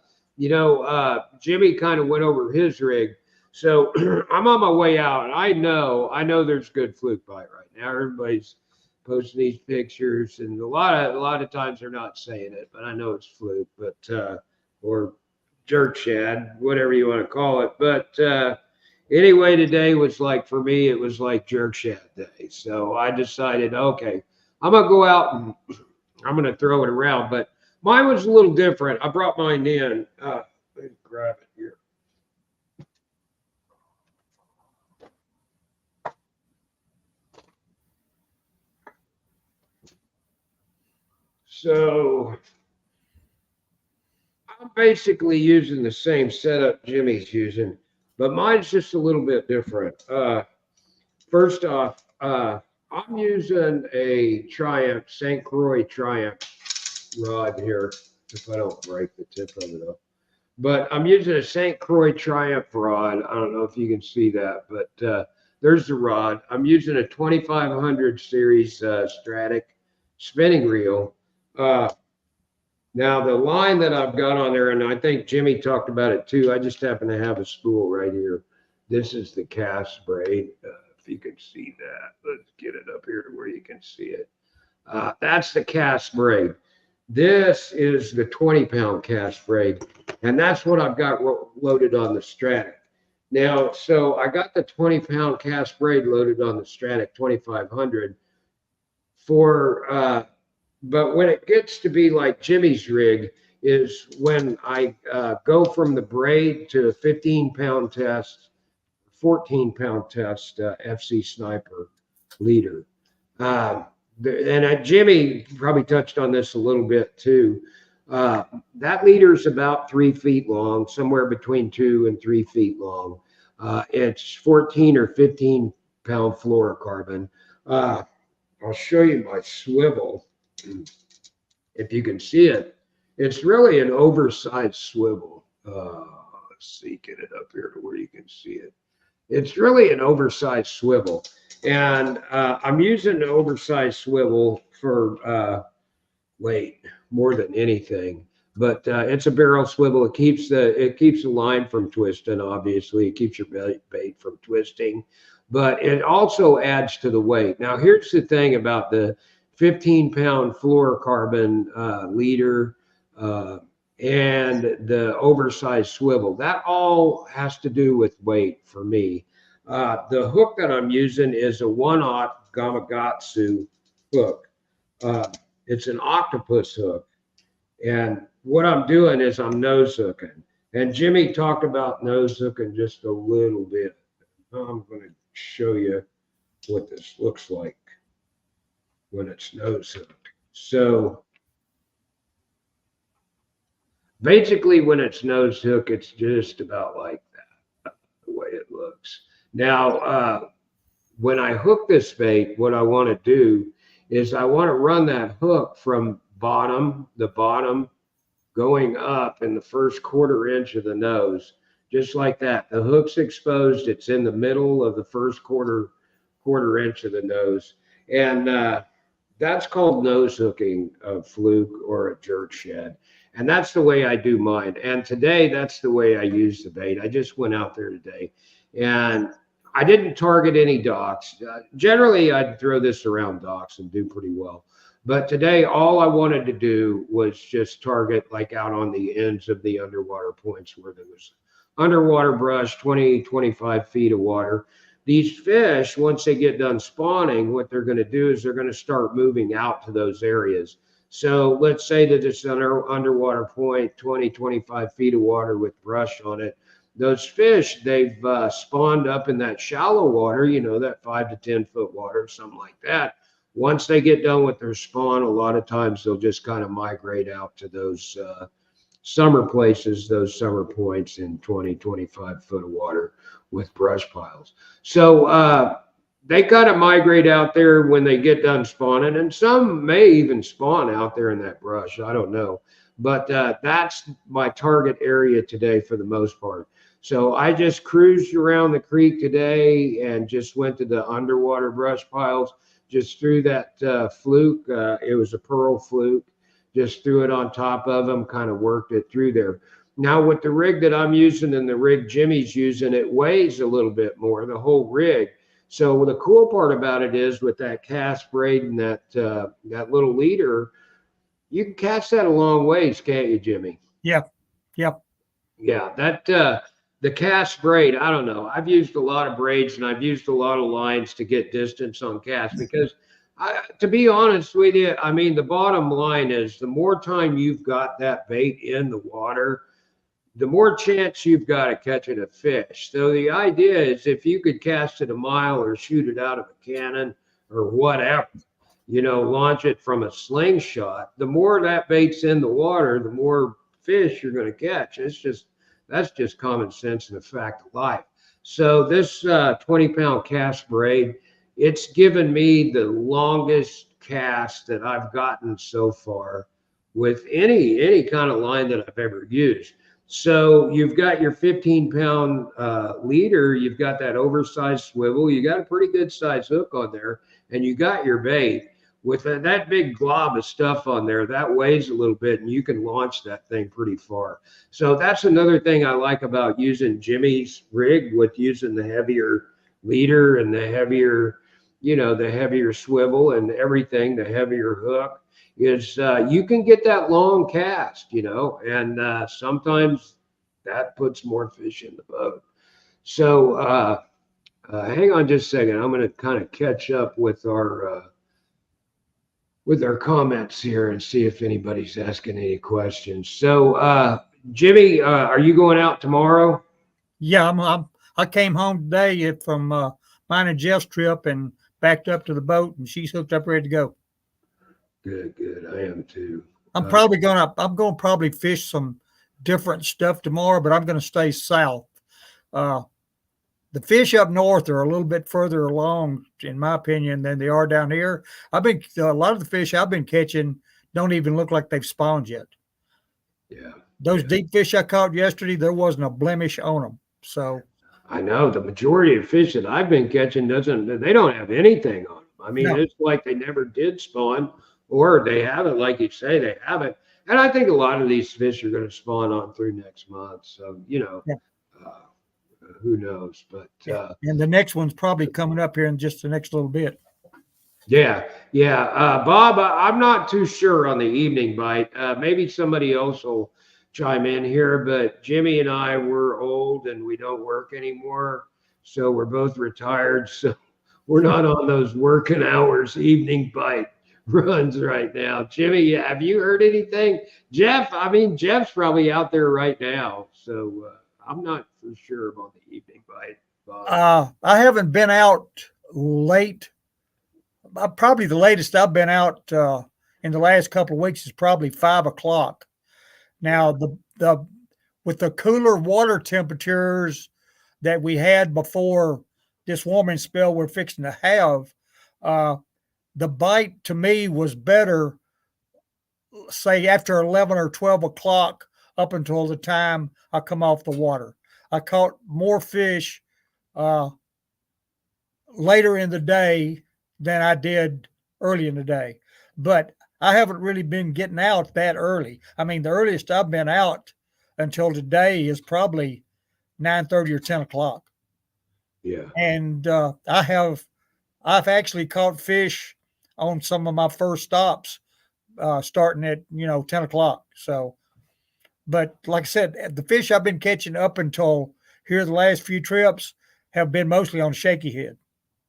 Jimmy kind of went over his rig. So I'm on my way out. And I know there's good fluke bite right now. Everybody's posting these pictures, and a lot of times they're not saying it, but I know it's fluke, or jerk shad, whatever you want to call it. But anyway, today was for me, it was like jerk shad day. So I decided, okay, I'm going to go out and I'm going to throw it around. But mine was a little different. I brought mine in. Let me grab it here. So I'm basically using the same setup Jimmy's using, but mine's just a little bit different. First off, I'm using a Triumph, St. Croix Triumph rod here, if I don't break the tip of it up. But I'm using a St. Croix Triumph rod. I don't know if you can see that, but there's the rod. I'm using a 2500 series Stratic spinning reel. Now the line that I've got on there, and I think Jimmy talked about it too. I just happen to have a spool right here. This is the cast braid. If you can see that, let's get it up here to where you can see it. That's the cast braid. This is the 20-pound cast braid, and that's what I've got loaded on the Stratic. Now, so I got the 20-pound cast braid loaded on the Stratic 2500 but when it gets to be like Jimmy's rig is when I go from the braid to a 15-pound test, 14-pound test FC Sniper leader. Jimmy probably touched on this a little bit too. That leader is about 3 feet long, somewhere between 2 and 3 feet long. It's 14 or 15-pound fluorocarbon. I'll show you my swivel. If you can see it, it's really an oversized swivel. Let's see, get it up here to where you can see it. It's really an oversized swivel. And I'm using an oversized swivel for weight more than anything. But it's a barrel swivel. It keeps the line from twisting, obviously. It keeps your bait from twisting. But it also adds to the weight. Now, here's the thing about the 15-pound fluorocarbon leader and the oversized swivel. That all has to do with weight for me. The hook that I'm using is a 1/0 Gamakatsu hook. Uh, it's an octopus hook. And what I'm doing is I'm nose hooking. And Jimmy talked about nose hooking just a little bit. I'm going to show you what this looks like when it's nose hooked. So basically, when it's nose hook, it's just about like that, the way it looks. Now, when I hook this bait, what I want to do is I want to run that hook from the bottom going up in the first 1/4 inch of the nose, just like that. The hook's exposed. It's in the middle of the first quarter inch of the nose. And that's called nose hooking a fluke or a jerk shad. And that's the way I do mine. And today, that's the way I use the bait. I just went out there today and I didn't target any docks. Generally, I'd throw this around docks and do pretty well. But today, all I wanted to do was just target like out on the ends of the underwater points where there was underwater brush, 20, 25 feet of water. These fish, once they get done spawning, what they're going to do is they're going to start moving out to those areas. So let's say that it's an underwater point, 20, 25 feet of water with brush on it. Those fish, they've spawned up in that shallow water, that 5 to 10 foot water, something like that. Once they get done with their spawn, a lot of times they'll just kind of migrate out to those summer places, those summer points in 20, 25 foot of water with brush piles. So they kind of migrate out there when they get done spawning, and some may even spawn out there in that brush. I don't know. But that's my target area today for the most part. So I just cruised around the creek today and just went to the underwater brush piles, just threw that fluke. It was a pearl fluke. Just threw it on top of them, kind of worked it through there. Now with the rig that I'm using and the rig Jimmy's using, it weighs a little bit more, the whole rig. So the cool part about it is with that cast braid and that little leader, you can cast that a long ways, can't you, Jimmy? Yeah. Yep. Yeah, that the cast braid, I don't know. I've used a lot of braids and I've used a lot of lines to get distance on cast because to be honest with you, I mean, the bottom line is the more time you've got that bait in the water, the more chance you've got of catching a fish. So the idea is if you could cast it a mile or shoot it out of a cannon or whatever, launch it from a slingshot, the more that bait's in the water, the more fish you're going to catch. That's just common sense and a fact of life. So this 20-pound cast braid, it's given me the longest cast that I've gotten so far with any kind of line that I've ever used. So you've got your 15-pound leader, you've got that oversized swivel, you got a pretty good size hook on there, and you got your bait. With that big glob of stuff on there, that weighs a little bit, and you can launch that thing pretty far. So that's another thing I like about using Jimmy's rig with using the heavier leader and the heavier swivel and everything, the heavier hook, is you can get that long cast, and sometimes that puts more fish in the boat. So hang on just a second. I'm going to kind of catch up with our comments here and see if anybody's asking any questions. So Jimmy, are you going out tomorrow? Yeah, I came home today from mine and Jeff's trip and backed up to the boat, and she's hooked up, ready to go. Good. I am too. I'm going to probably fish some different stuff tomorrow, but I'm going to stay south. The fish up north are a little bit further along, in my opinion, than they are down here. A lot of the fish I've been catching don't even look like they've spawned yet. Yeah. Those deep fish I caught yesterday, there wasn't a blemish on them. So I know the majority of fish that I've been catching they don't have anything on them. I mean, It's like they never did spawn, or they haven't, like you say, they haven't. And I think a lot of these fish are going to spawn on through next month. So, who knows? But and the next one's probably coming up here in just the next little bit. Yeah. Bob, I'm not too sure on the evening bite. Maybe somebody else will chime in here, but Jimmy and I, we're old and we don't work anymore. So we're both retired. So we're not on those working hours, evening bite runs right now. Jimmy, have you heard anything? Jeff, I mean, Jeff's probably out there right now. So I'm not for sure about the evening bite. Bob. I haven't been out late. Probably the latest I've been out in the last couple of weeks is probably 5 o'clock. Now the with the cooler water temperatures that we had before this warming spell we're fixing to have, uh, the bite to me was better, say after 11 or 12 o'clock up until the time I come off the water. I caught more fish uh, later in the day than I did early in the day. But I haven't really been getting out that early. I mean, the earliest I've been out until today is probably 9:30 or 10 o'clock. Yeah. And I've actually caught fish on some of my first stops starting at 10 o'clock. So, but like I said, the fish I've been catching up until here the last few trips have been mostly on shaky head.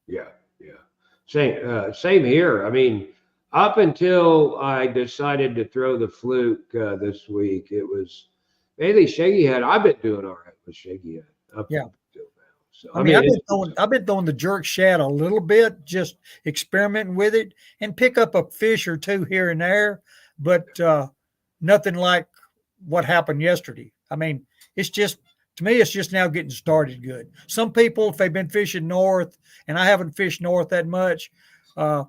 Yeah, yeah. Same here. I mean, up until I decided to throw the fluke this week, it was mainly shaky head. I've been doing all right with shaky head up Yeah. until now. So I I mean, mean, I've been throwing the jerk shad a little bit, just experimenting with it, and pick up a fish or two here and there, but nothing like what happened yesterday. I mean, it's just to me, it's just now getting started good. Some people, if they've been fishing north, and I haven't fished north that much, uh,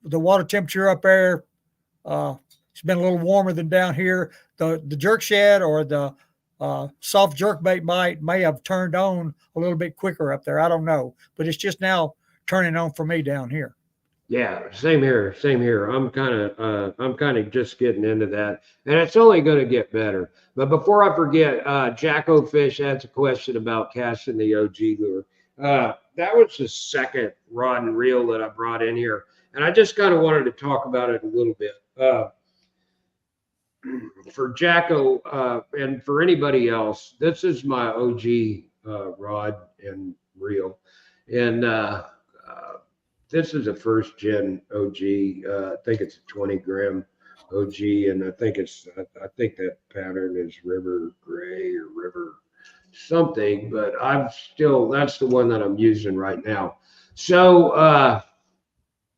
the water temperature up there, uh, it's been a little warmer than down here. The jerk shad or the soft jerkbait bite may have turned on a little bit quicker up there. I don't know, but it's just now turning on for me down here. yeah, same here, same here. I'm kind of just getting into that, and it's only going to get better. But before I forget, Jacko Fish asked a question about casting the OG lure. That was the second rod and reel that I brought in here, and I just kind of wanted to talk about it a little bit. For Jacko and for anybody else, this is my OG rod and reel, and this is a first gen OG. I think it's a 20 gram OG, and I think that pattern is River Gray or River something, but that's the one that I'm using right now. So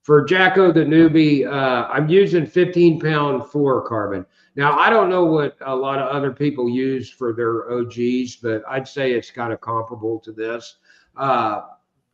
for Jacko the newbie, I'm using 15-pound fluorocarbon. Now, I don't know what a lot of other people use for their OGs, but I'd say it's kind of comparable to this. Uh,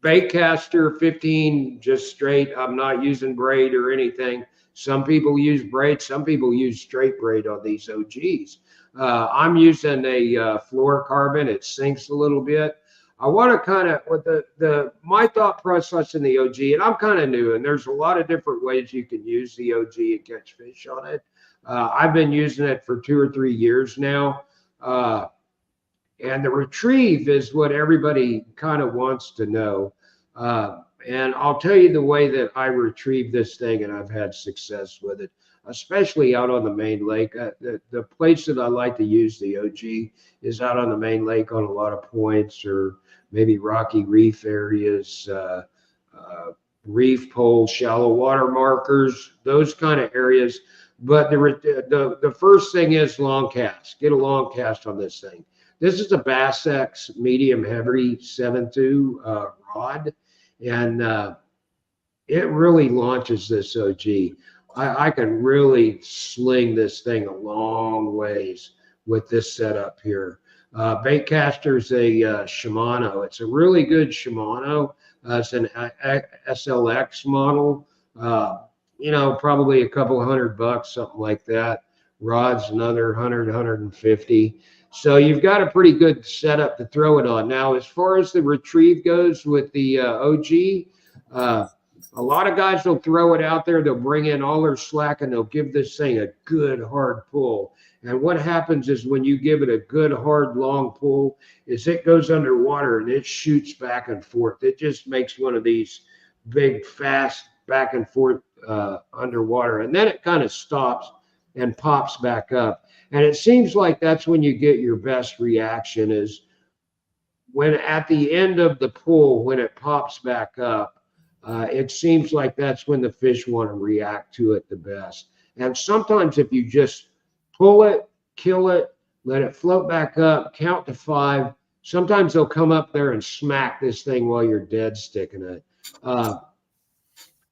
Baitcaster 15, just straight. I'm not using braid or anything. Some people use braid. Some people use straight braid on these OGs. I'm using a fluorocarbon. It sinks a little bit. I want to kind of with the my thought process in the OG, and I'm kind of new, and there's a lot of different ways you can use the OG and catch fish on it. I've been using it for 2 or 3 years now, and the retrieve is what everybody kind of wants to know. And I'll tell you the way that I retrieve this thing, and I've had success with it, especially out on the main lake. The place that I like to use the OG is out on the main lake on a lot of points or maybe rocky reef areas, reef poles, shallow water markers, those kind of areas. But the first thing is long cast. Get a long cast on this thing. This is a Bass X medium heavy 7.2 rod, and it really launches this OG. I can really sling this thing a long ways with this setup here. Baitcaster's a Shimano. It's a really good Shimano. It's an SLX model. Probably a couple $100, something like that. Rod's another 150. So you've got a pretty good setup to throw it on. Now, as far as the retrieve goes with the OG, a lot of guys will throw it out there. They'll bring in all their slack and they'll give this thing a good hard pull. And what happens is when you give it a good hard long pull, is it goes underwater and it shoots back and forth. It just makes one of these big, fast back and forth underwater. And then it kind of stops and pops back up. And it seems like that's when you get your best reaction is when at the end of the pull, when it pops back up, it seems like that's when the fish want to react to it the best. And sometimes if you just pull it, kill it, let it float back up, count to 5, sometimes they'll come up there and smack this thing while you're dead sticking it.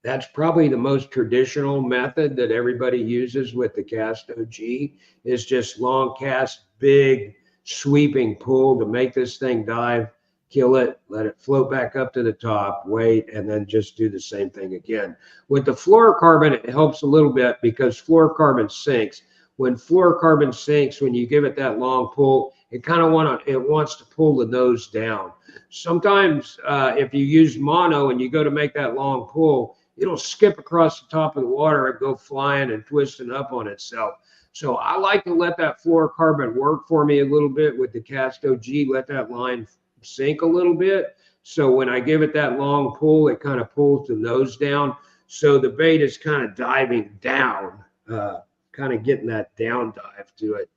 That's probably the most traditional method that everybody uses with the Cast OG is just long cast, big sweeping pull to make this thing dive, kill it, let it float back up to the top, wait, and then just do the same thing again. With the fluorocarbon, it helps a little bit because fluorocarbon sinks. When fluorocarbon sinks, when you give it that long pull, it kind of wants to pull the nose down. Sometimes if you use mono and you go to make that long pull, it'll skip across the top of the water and go flying and twisting up on itself. So I like to let that fluorocarbon work for me a little bit with the Cast OG, let that line sink a little bit. So when I give it that long pull, it kind of pulls the nose down. So the bait is kind of diving down, kind of getting that down dive to it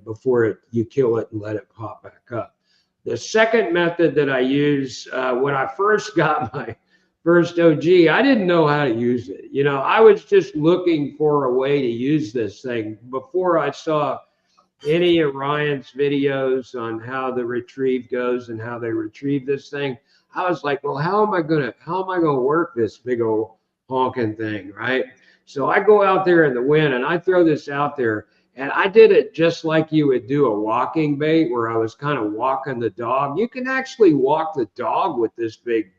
before you kill it and let it pop back up. The second method that I use when I first got my first OG, I didn't know how to use it. You know, I was just looking for a way to use this thing before I saw any of Ryan's videos on how the retrieve goes and how they retrieve this thing. I was like, well, how am I gonna work this big old honking thing, right? So I go out there in the wind and I throw this out there, and I did it just like you would do a walking bait, where I was kind of walking the dog. You can actually walk the dog with this big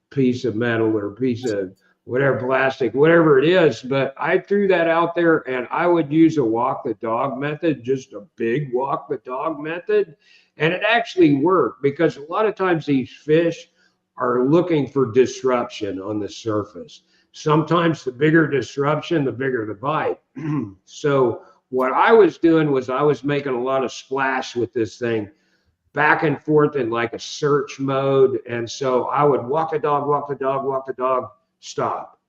piece of metal or piece of whatever, plastic, whatever it is. But I threw that out there and I would use a walk the dog method, just a big walk the dog method. And it actually worked because a lot of times these fish are looking for disruption on the surface. Sometimes the bigger disruption, the bigger the bite. So what I was doing was I was making a lot of splash with this thing, back and forth in like a search mode. And so I would walk the dog, walk the dog, walk the dog, stop.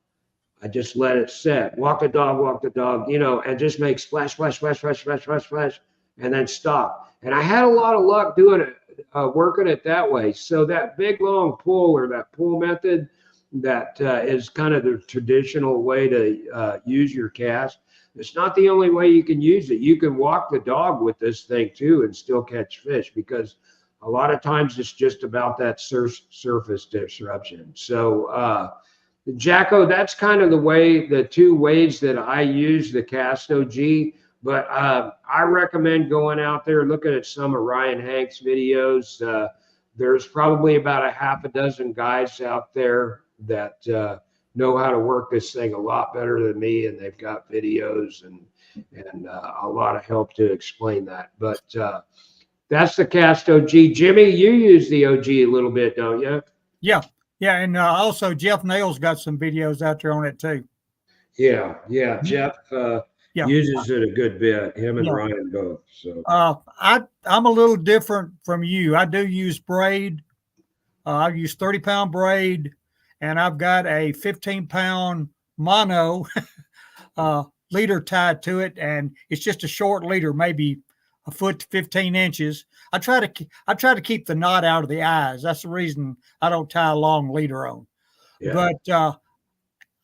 I just let it set. Walk the dog, you know, and just make splash, splash, splash, splash, splash, splash, splash, and then stop. And I had a lot of luck doing it, working it that way. So that big long pull, or that pull method, that is kind of the traditional way to use your cast. It's not the only way you can use it. You can walk the dog with this thing too and still catch fish, because a lot of times it's just about that surface disruption. So, Jacko, that's kind of the two ways that I use the Cast OG. But I recommend going out there, looking at some of Ryan Hank's videos. There's probably about a half a dozen guys out there that know how to work this thing a lot better than me, and they've got videos and a lot of help to explain that. But that's the Cast OG. Jimmy, you use the OG a little bit, don't you? Yeah, yeah, and also Jeff Nail's got some videos out there on it too. Yeah, Jeff Yeah, uses it a good bit. Him and yeah. Ryan both. So I'm a little different from you. I do use braid. I use 30-pound braid, and I've got a 15-pound mono leader tied to it, and it's just a short leader, maybe a foot to 15 inches. I try to keep the knot out of the eyes. That's the reason I don't tie a long leader on. yeah. But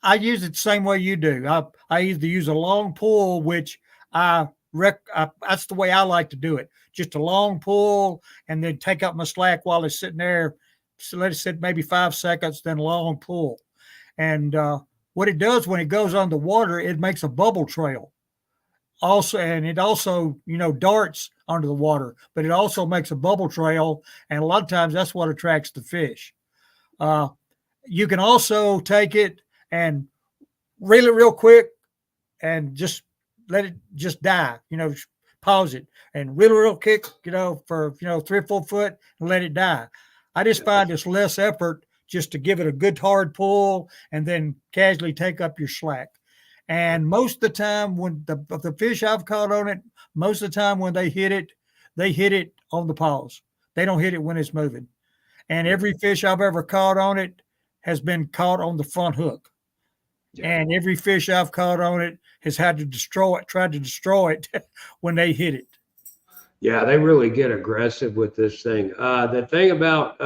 I use it the same way you do. I either use a long pull, which that's the way I like to do it. Just a long pull, and then take up my slack while it's sitting there. So let it sit maybe 5 seconds, then long pull. And what it does when it goes underwater, it makes a bubble trail. Also, and it also, darts under the water, but it also makes a bubble trail. And a lot of times that's what attracts the fish. You can also take it and reel it real quick and just let it just die, pause it and reel it real quick, for, 3 or 4 foot and let it die. I just find it's less effort just to give it a good hard pull and then casually take up your slack. And most of the time when the fish I've caught on it, most of the time when they hit it on the pause. They don't hit it when it's moving. And every fish I've ever caught on it has been caught on the front hook. Yeah. And every fish I've caught on it has tried to destroy it when they hit it. Yeah, they really get aggressive with this thing. The thing about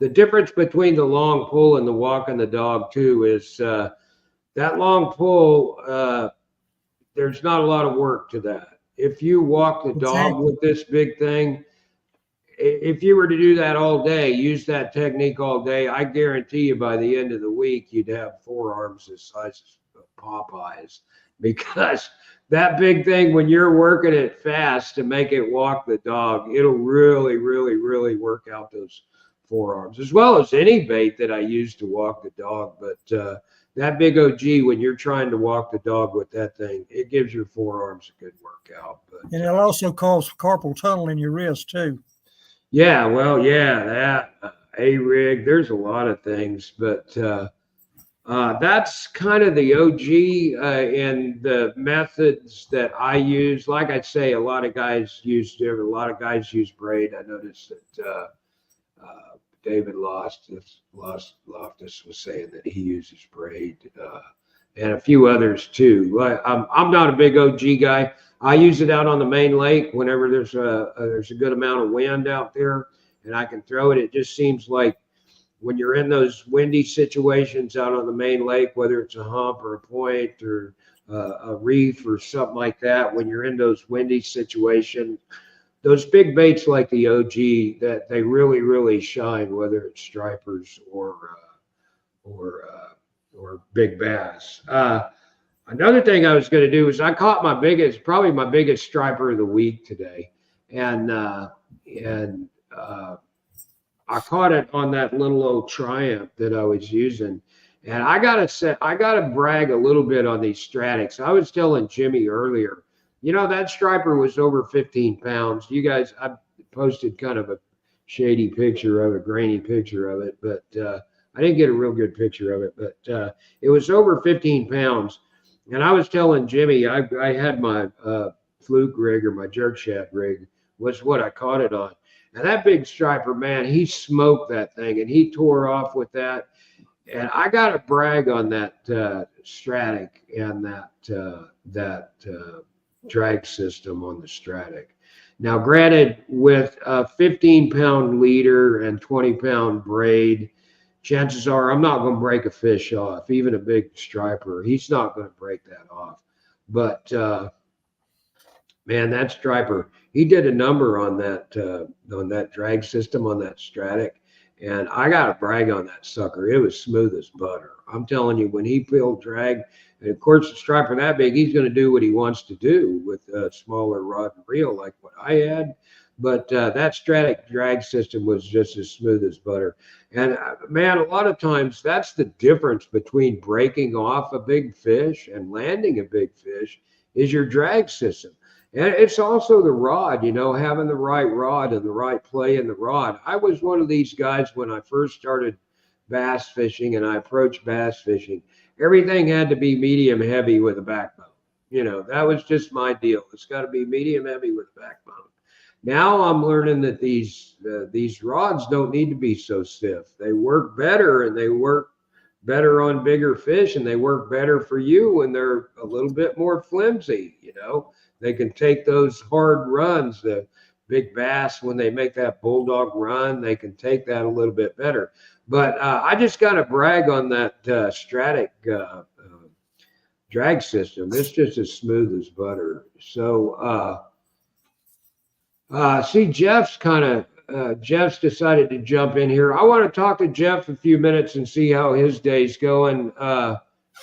the difference between the long pull and the walking the dog too is that long pull. There's not a lot of work to that. If you walk the dog Exactly. with this big thing, if you were to do that all day, use that technique all day, I guarantee you by the end of the week, you'd have forearms the size of Popeyes because that big thing, when you're working it fast to make it walk the dog, it'll really, really, really work out those forearms as well as any bait that I use to walk the dog. But that big OG, when you're trying to walk the dog with that thing, it gives your forearms a good workout. But And it'll also cause carpal tunnel in your wrist too. yeah, well, yeah, that a rig. There's a lot of things, but that's kind of the OG and the methods that I use. Like I say, a lot of guys use different. A lot of guys use braid. I noticed that David Loftus was saying that he uses braid, and a few others too. I'm not a big OG guy. I use it out on the main lake whenever there's a good amount of wind out there, and I can throw it. It just seems like when you're in those windy situations out on the main lake, whether it's a hump or a point or a reef or something like that, when you're in those windy situations, those big baits like the OG, that they really, really shine, whether it's stripers or big bass. Another thing I was going to do is I caught probably my biggest striper of the week today, and I caught it on that little old Triumph that I was using. And I gotta brag a little bit on these Stratics. I was telling Jimmy earlier, that striper was over 15 pounds. You guys, I posted kind of a shady picture of it, grainy picture of it, but I didn't get a real good picture of it, but it was over 15 pounds. And I was telling Jimmy, I had my fluke rig or my jerk shaft rig was what I caught it on. Now that big striper, man, he smoked that thing and he tore off with that. And I got to brag on that Stratic and that drag system on the Stratic. Now, granted, with a 15-pound leader and 20-pound braid, chances are I'm not going to break a fish off, even a big striper. He's not going to break that off. But man, that striper, he did a number on that drag system on that Stratic, and I got to brag on that sucker. It was smooth as butter. I'm telling you, when he peeled drag, and of course the striper that big, he's going to do what he wants to do with a smaller rod and reel like what I had. But that Stratic drag system was just as smooth as butter. And man, a lot of times that's the difference between breaking off a big fish and landing a big fish is your drag system. And it's also the rod, having the right rod and the right play in the rod. I was one of these guys when I first started bass fishing and I approached bass fishing. Everything had to be medium heavy with a backbone. That was just my deal. It's got to be medium heavy with a backbone. Now I'm learning that these rods don't need to be so stiff. They work better and they work better on bigger fish and they work better for you when they're a little bit more flimsy. They can take those hard runs. The big bass, when they make that bulldog run, they can take that a little bit better. But I just got to brag on that Stratic drag system. It's just as smooth as butter. So see, Jeff's decided to jump in here. I want to talk to Jeff a few minutes and see how his day's going.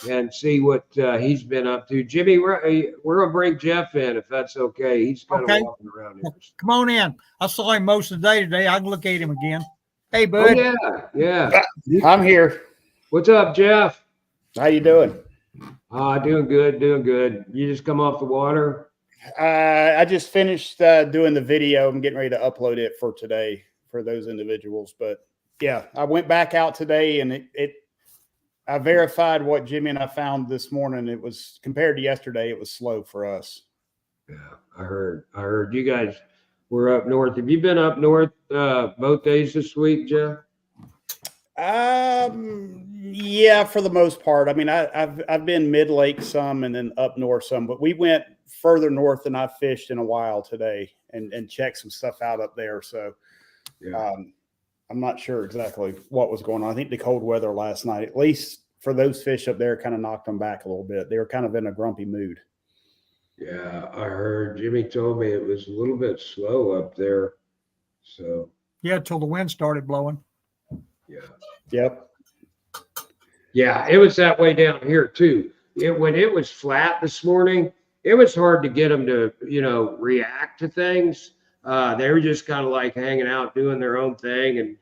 And see what he's been up to. Jimmy, we're going to bring Jeff in if that's okay. He's kind of walking around here. Come on in. I saw him most of the day today. I can look at him again. Hey, Oh, bud. yeah. I'm here. What's up, Jeff? How you doing? Doing good. You just come off the water? I just finished doing the video. I'm getting ready to upload it for today for those individuals. But yeah, I went back out today and I verified what Jimmy and I found this morning. It was compared to yesterday, it was slow for us. Yeah, I heard you guys were up north. Have you been up north both days this week, Jeff? Yeah, for the most part. I mean, I've been mid lake some and then up north some, but we went further north than I've fished in a while today, and checked some stuff out up there. So Yeah. I'm not sure exactly what was going on. I think the cold weather last night, at least for those fish up there, kind of knocked them back a little bit. They were kind of in a grumpy mood. Yeah, I heard Jimmy told me it was a little bit slow up there. So Yeah, till the wind started blowing. yeah. Yep. Yeah, it was that way down here too. When it was flat this morning, it was hard to get them to, react to things. They were just kind of like hanging out, doing their own thing,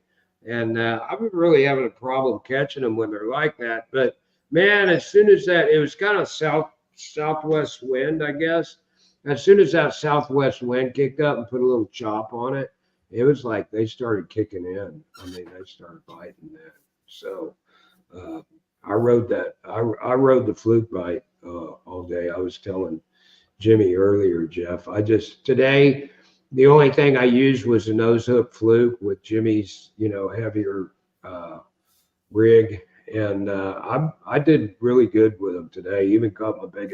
and I've been really having a problem catching them when they're like that. But man, as soon as it was kind of southwest wind, I guess. As soon as that southwest wind kicked up and put a little chop on it, it was like they started kicking in. I mean, they started biting that. So. I rode that. I rode the fluke bite all day. I was telling Jimmy earlier, Jeff. Today the only thing I used was a nose hook fluke with Jimmy's heavier rig, and I did really good with them today. Even caught my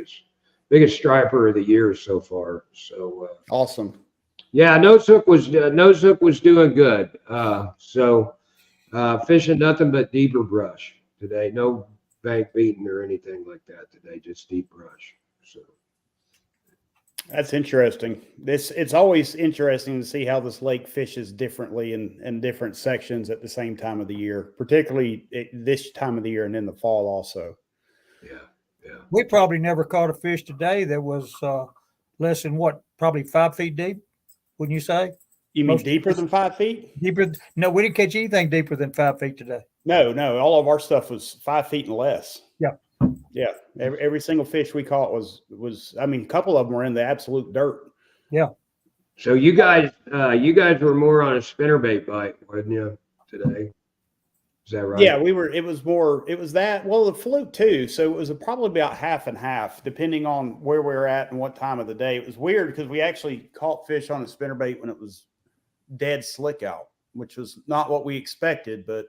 biggest striper of the year so far. So Awesome. yeah, nose hook was doing good. Fishing nothing but deeper brush today. No bank beating or anything like that today. Just deep brush. So That's interesting. It's always interesting to see how this lake fishes differently in different sections at the same time of the year, particularly this time of the year and in the fall also. yeah. We probably never caught a fish today that was less than probably 5 feet deep. Wouldn't you say? You mean deeper than 5 feet? Deeper? No, we didn't catch anything deeper than 5 feet today. No. All of our stuff was 5 feet and less. Yeah. Yeah. Every single fish we caught was. I mean, a couple of them were in the absolute dirt. Yeah. So you guys were more on a spinnerbait bite, wasn't you, today? Is that right? Yeah, it was that. Well, the fluke too. So it was probably about half and half, depending on where we were at and what time of the day. It was weird because we actually caught fish on a spinnerbait when it was dead slick out, which was not what we expected, but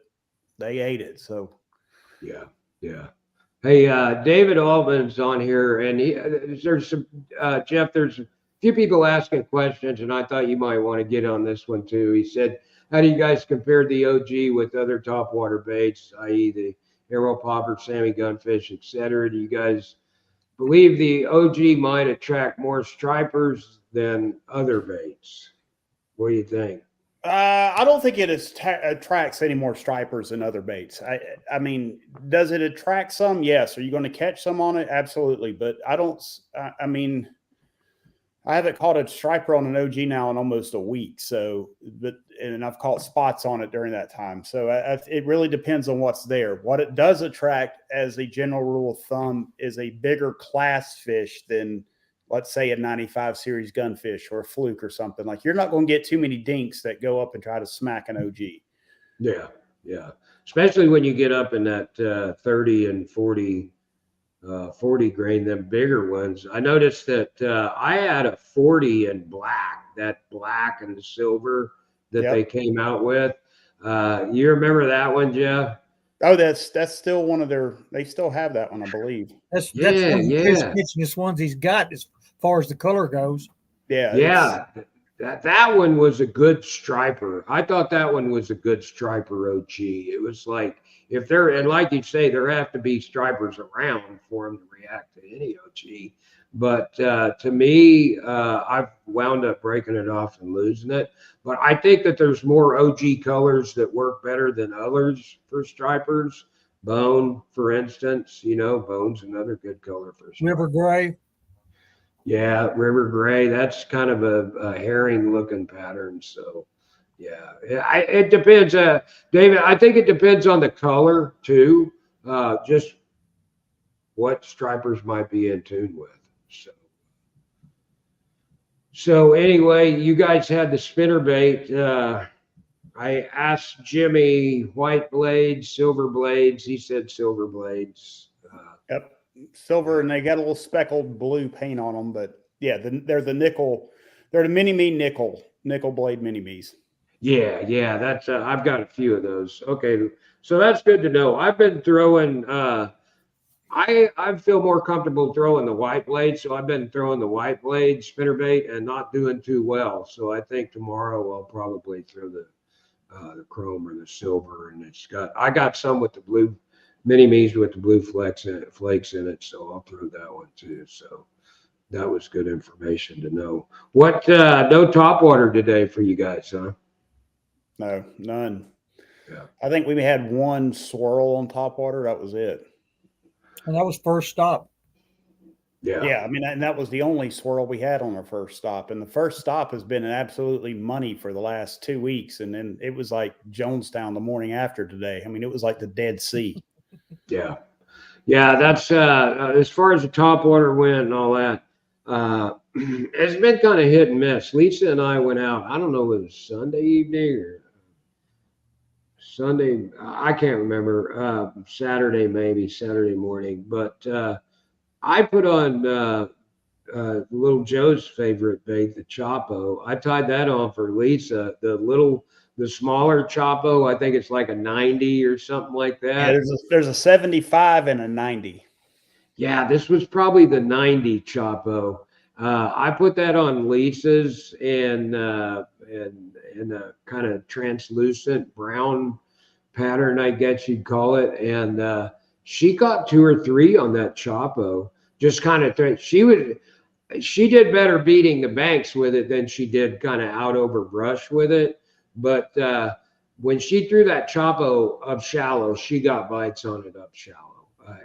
they ate it. So Yeah. Hey, David Albin's on here, and there's some Jeff. There's a few people asking questions, and I thought you might want to get on this one too. He said, "How do you guys compare the OG with other topwater baits, i.e., the arrow popper, Sammy gunfish, etc.? Do you guys believe the OG might attract more stripers than other baits? What do you think?" I don't think it attracts any more stripers than other baits. I mean, does it attract some? Yes. Are you going to catch some on it? Absolutely. But I don't. I mean, I haven't caught a striper on an OG now in almost a week. So, and I've caught spots on it during that time. So it really depends on what's there. What it does attract, as a general rule of thumb, is a bigger class fish than, let's say, a 95 series gunfish or a fluke or something. Like, you're not going to get too many dinks that go up and try to smack an OG. Yeah. Especially when you get up in that 30 and 40 grain, them bigger ones. I noticed that I had a 40 in black, that black and the silver that they came out with. You remember that one, Jeff? Oh, that's still one of they still have that one, I believe. That's one of the pitchingest ones he's got as far as the color goes. Yeah. That one was a good striper. I thought that one was a good striper OG. It was like, and like you say, there have to be stripers around for them to react to any OG. But to me, I've wound up breaking it off and losing it. But I think that there's more OG colors that work better than others for stripers. Bone, for instance, bone's another good color for stripers. River gray. Yeah, river gray. That's kind of a herring looking pattern. So, yeah, it depends. David, I think it depends on the color too. Just what stripers might be in tune with. So anyway, you guys had the spinnerbait. I asked Jimmy white blades, silver blades. He said silver blades. Yep. Silver, and they got a little speckled blue paint on them, but yeah, they're the nickel. They're the mini-me nickel blade mini-me's. Yeah. That's I've got a few of those. Okay, so that's good to know. I've been throwing. I feel more comfortable throwing the white blade, so I've been throwing the white blade spinnerbait and not doing too well. So I think tomorrow I'll probably throw the chrome or the silver, and I got some with the blue mini me's with the blue flakes in it, so I'll throw that one too. So that was good information to know. What no top water today for you guys, huh? No, none. Yeah. I think we had one swirl on top water. That was it. And that was first stop. Yeah, I mean, and that was the only swirl we had on our first stop. And the first stop has been absolutely money for the last 2 weeks. And then it was like Jonestown the morning after today. I mean, it was like the Dead Sea. Yeah. Yeah, that's as far as the top water went and all that. It's been kind of hit and miss. Lisa and I went out. I don't know if it was Sunday evening or Sunday. I can't remember. Saturday, maybe Saturday morning. But I put on little Joe's favorite bait, the Chapo. I tied that on for Lisa. The smaller Chapo. I think it's like a 90 or something like that. Yeah, there's a 75 and a 90. Yeah, this was probably the 90 Chapo. I put that on Lisa's and a kind of translucent brown pattern, I guess you'd call it. And she caught 2 or 3 on that Chapo. Just kind of she did better beating the banks with it than she did kind of out over brush with it. But when she threw that Chapo up shallow, she got bites on it up shallow.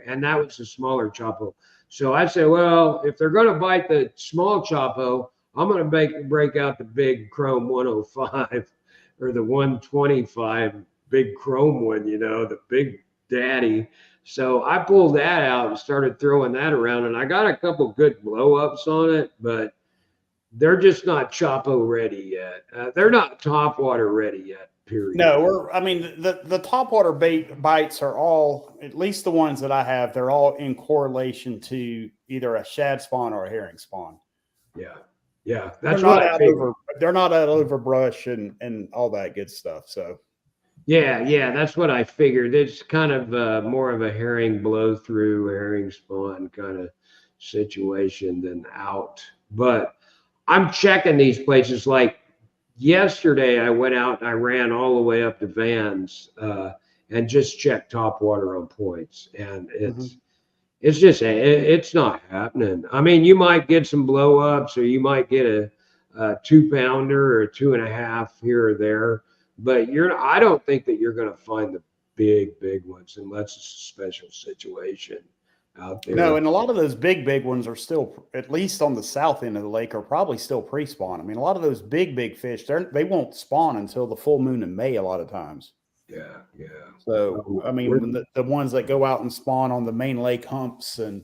And that was the smaller Chapo. So I said, well, if they're going to bite the small Chapo, I'm going to break out the big chrome 105 or the 125 big chrome one, the big daddy. So I pulled that out and started throwing that around, and I got a couple good blow-ups on it, but they're just not Chapo ready yet. They're not top water ready yet. Period. No, the topwater bait bites are all, at least the ones that I have, they're all in correlation to either a shad spawn or a herring spawn. Yeah, that's what I figured. They're not out over brush and all that good stuff. So yeah, that's what I figured. It's kind of more of a herring blow through, herring spawn kind of situation than out. But I'm checking these places like. Yesterday, I went out and I ran all the way up to Vans and just checked top water on points. And it's not happening. I mean, you might get some blow ups or you might get a 2-pounder or a 2.5 here or there, but I don't think that you're going to find the big ones unless it's a special situation out there. No, and a lot of those big ones are still, at least on the south end of the lake, are probably still pre-spawn. I mean, a lot of those big fish, they won't spawn until the full moon in May a lot of times. Yeah. So, I mean, the ones that go out and spawn on the main lake humps and,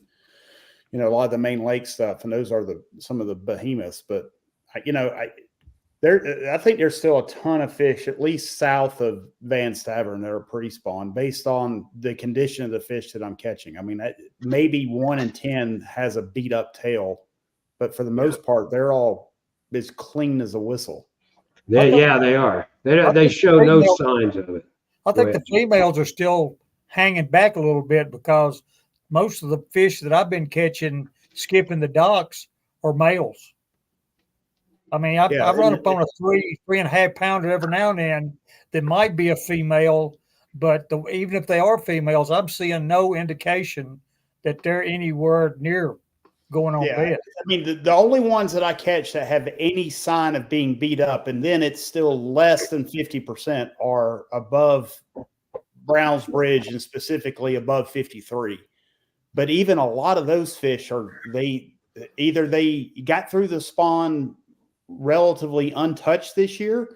a lot of the main lake stuff, and those are some of the behemoths. But, I think there's still a ton of fish, at least south of Van's Tavern, that are pre-spawn based on the condition of the fish that I'm catching. I mean, maybe 1 in 10 has a beat up tail, but for the most part, they're all as clean as a whistle. They are. They show no signs of it. I think the females are still hanging back a little bit because most of the fish that I've been catching skipping the docks are males. I mean, I run up on a 3.5 pounder every now and then that might be a female, but even if they are females, I'm seeing no indication that they're anywhere near going on bed. I mean, the only ones that I catch that have any sign of being beat up, and then it's still less than 50%, are above Brown's Bridge and specifically above 53. But even a lot of those fish they got through the spawn relatively untouched this year,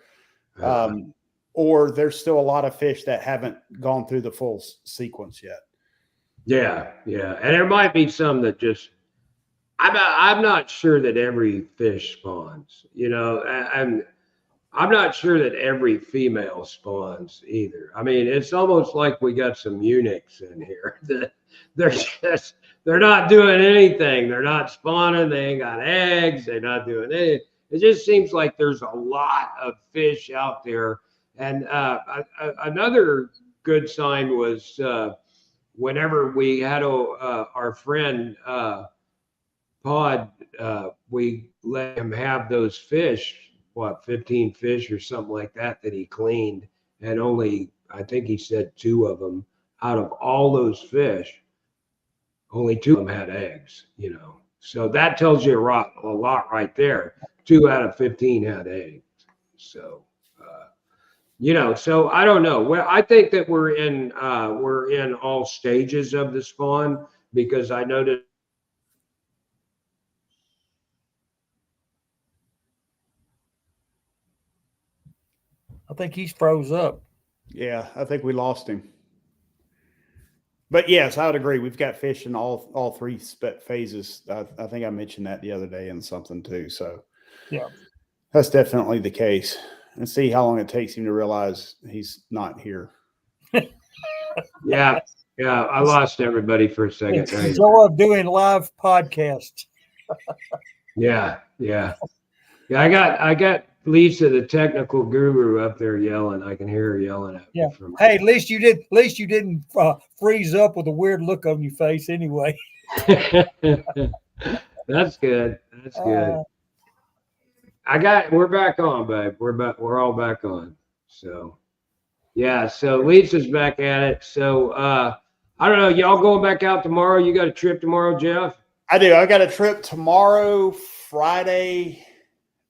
or there's still a lot of fish that haven't gone through the full sequence yet. Yeah, and there might be some that just. I'm not sure that every fish spawns. I'm not sure that every female spawns either. I mean, it's almost like we got some eunuchs in here that they're not doing anything. They're not spawning. They ain't got eggs. They're not doing anything. It just seems like there's a lot of fish out there. And another good sign was whenever we had our friend Pod, we let him have those fish, 15 fish or something like that he cleaned, and only, I think he said 2 of them out of all those fish, only 2 of them had eggs, So that tells you a lot right there. 2 out of 15 had eggs. So, so I don't know. Well, I think that we're in all stages of the spawn, because I noticed. I think he's froze up. Yeah, I think we lost him. But yes, I would agree. We've got fish in all 3 phases. I think I mentioned that the other day in something too. So yeah, that's definitely the case. And see how long it takes him to realize he's not here. Yeah, I lost everybody for a second. It's the joy of doing live podcasts. Yeah. I got Lisa, the technical guru, up there yelling. I can hear her yelling at me. Hey, at least you didn't freeze up with a weird look on your face. Anyway, that's good. That's good. We're back on, babe. We're all back on. So, yeah. So Lisa's back at it. So, I don't know. Y'all going back out tomorrow? You got a trip tomorrow, Jeff? I do. I got a trip tomorrow, Friday.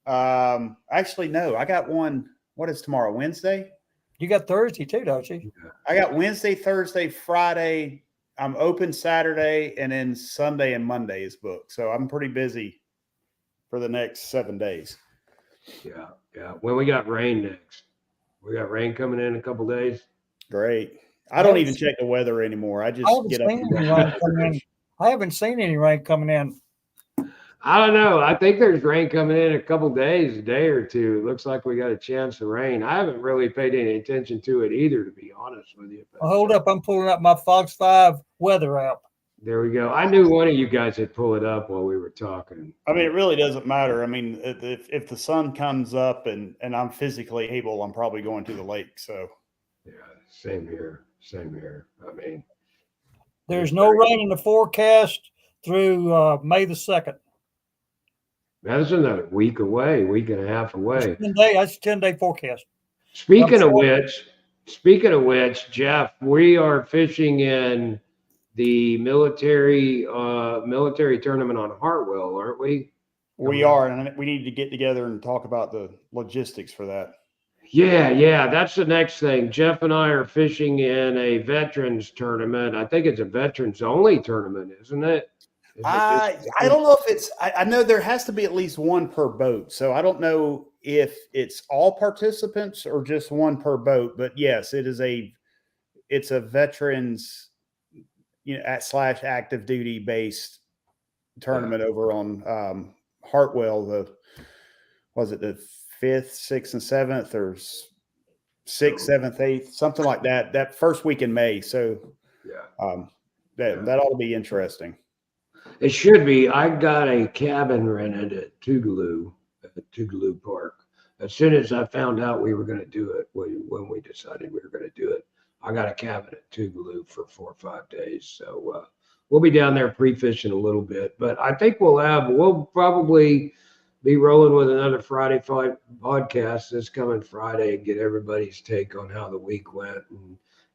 Actually, no. I got one. What is tomorrow? Wednesday? You got Thursday too, don't you? I got Wednesday, Thursday, Friday. I'm open Saturday, and then Sunday and Monday is booked. So I'm pretty busy for the next 7 days. Yeah. When we got rain next. We got rain coming in a couple days. Great. I don't even check the weather anymore. I just get up and I haven't seen any rain coming in. I don't know. I think there's rain coming in a couple days, a day or two. It looks like we got a chance of rain. I haven't really paid any attention to it either, to be honest with you. Well, hold up. I'm pulling up my Fox 5 weather app. There we go. I knew one of you guys had pulled it up while we were talking. I mean, it really doesn't matter. I mean, if the sun comes up and I'm physically able, I'm probably going to the lake. So, yeah, same here. I mean, there's no rain in the forecast through May the 2nd. That's another week away, week and a half away. That's a 10-day forecast. Speaking of which, Jeff, we are fishing in the military tournament on Hartwell, aren't we? We are, and we need to get together and talk about the logistics for that. Yeah, that's the next thing. Jeff and I are fishing in a veterans tournament. I think it's a veterans only tournament, isn't it? I don't know if it's. I know there has to be at least one per boat, so I don't know if it's all participants or just one per boat. But yes, it's a veterans, / active duty based tournament over on Hartwell. Was it the 5th, 6th, and 7th, or 6th, 7th, 8th, something like that? That first week in May. So that ought to be interesting. It should be. I got a cabin rented at Tougaloo Park. As soon as I found out we were going to do it, when we decided we were going to do it, I got a cabin at Tougaloo for 4 or 5 days. So we'll be down there pre-fishing a little bit. But I think we'll probably be rolling with another Friday podcast this coming Friday and get everybody's take on how the week went.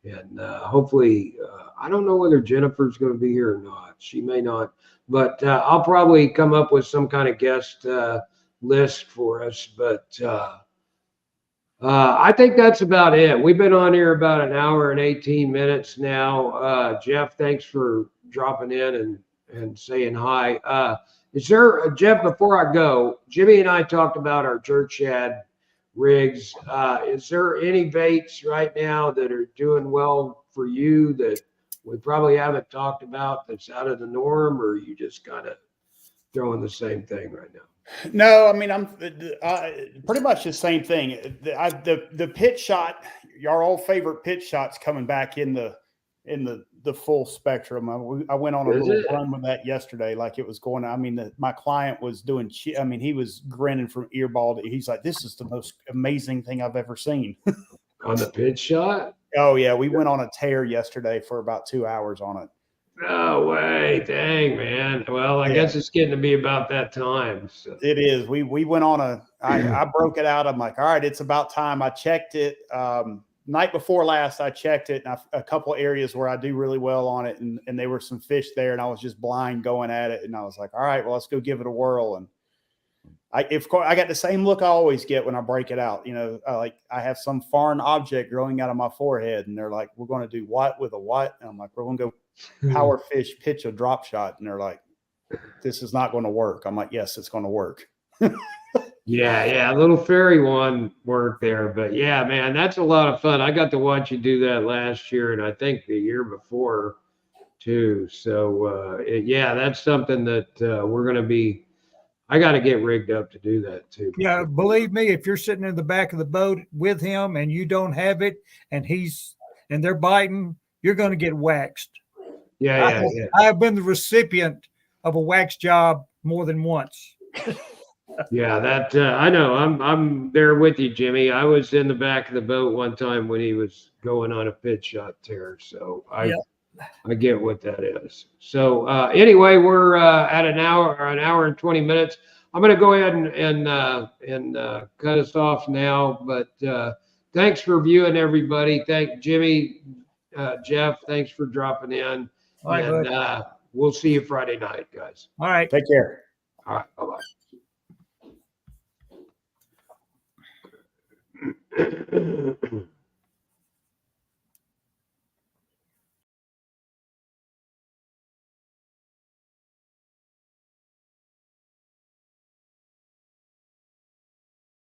And hopefully, I don't know whether Jennifer's going to be here or not. She may not, but I'll probably come up with some kind of guest list for us. But I think that's about it. We've been on here about an hour and 18 minutes now. Jeff, thanks for dropping in and saying hi. Is there, Jeff, before I go, Jimmy and I talked about our jerk shad rigs. Is there any baits right now that are doing well for you that we probably haven't talked about that's out of the norm, or are you just kind of throwing the same thing right now? No, I mean, I'm pretty much the same thing. The pitch shot, our old favorite pitch shot's coming back in the full spectrum. I went on a little run with that yesterday, like it was going. I mean, my client was doing. I mean, he was grinning from earball to. He's like, "This is the most amazing thing I've ever seen." On the pitch shot? Oh yeah, we went on a tear yesterday for about 2 hours on it. No way. Dang, man. Well, I guess it's getting to be about that time. So. It is. We went on I broke it out. I'm like, all right, it's about time. I checked it. Night before last, I checked it, and a couple areas where I do really well on it, and there were some fish there, and I was just blind going at it, and I was like, all right, well, let's go give it a whirl. And of course, I got the same look I always get when I break it out. You know, I have some foreign object growing out of my forehead, and they're like, we're going to do what with a what? And I'm like, we're going to go power fish, pitch a drop shot, and they're like, this is not going to work. I'm like, yes, it's going to work. Yeah, a little fairy one worked there, but yeah, man, that's a lot of fun. I got to watch you do that last year, and I think the year before too. So yeah, that's something that we're going to be. I got to get rigged up to do that too. Yeah, believe me, if you're sitting in the back of the boat with him and you don't have it, and they're biting, you're going to get waxed. Yeah. I have been the recipient of a wax job more than once. Yeah, that I know. I'm there with you, Jimmy. I was in the back of the boat one time when he was going on a pitch shot tear, so I get what that is. So anyway, we're at an hour and 20 minutes. I'm going to go ahead and cut us off now. But thanks for viewing, everybody. Thank Jimmy, Jeff. Thanks for dropping in. All right, and we'll see you Friday night, guys. all right. Take care. All right, bye-bye.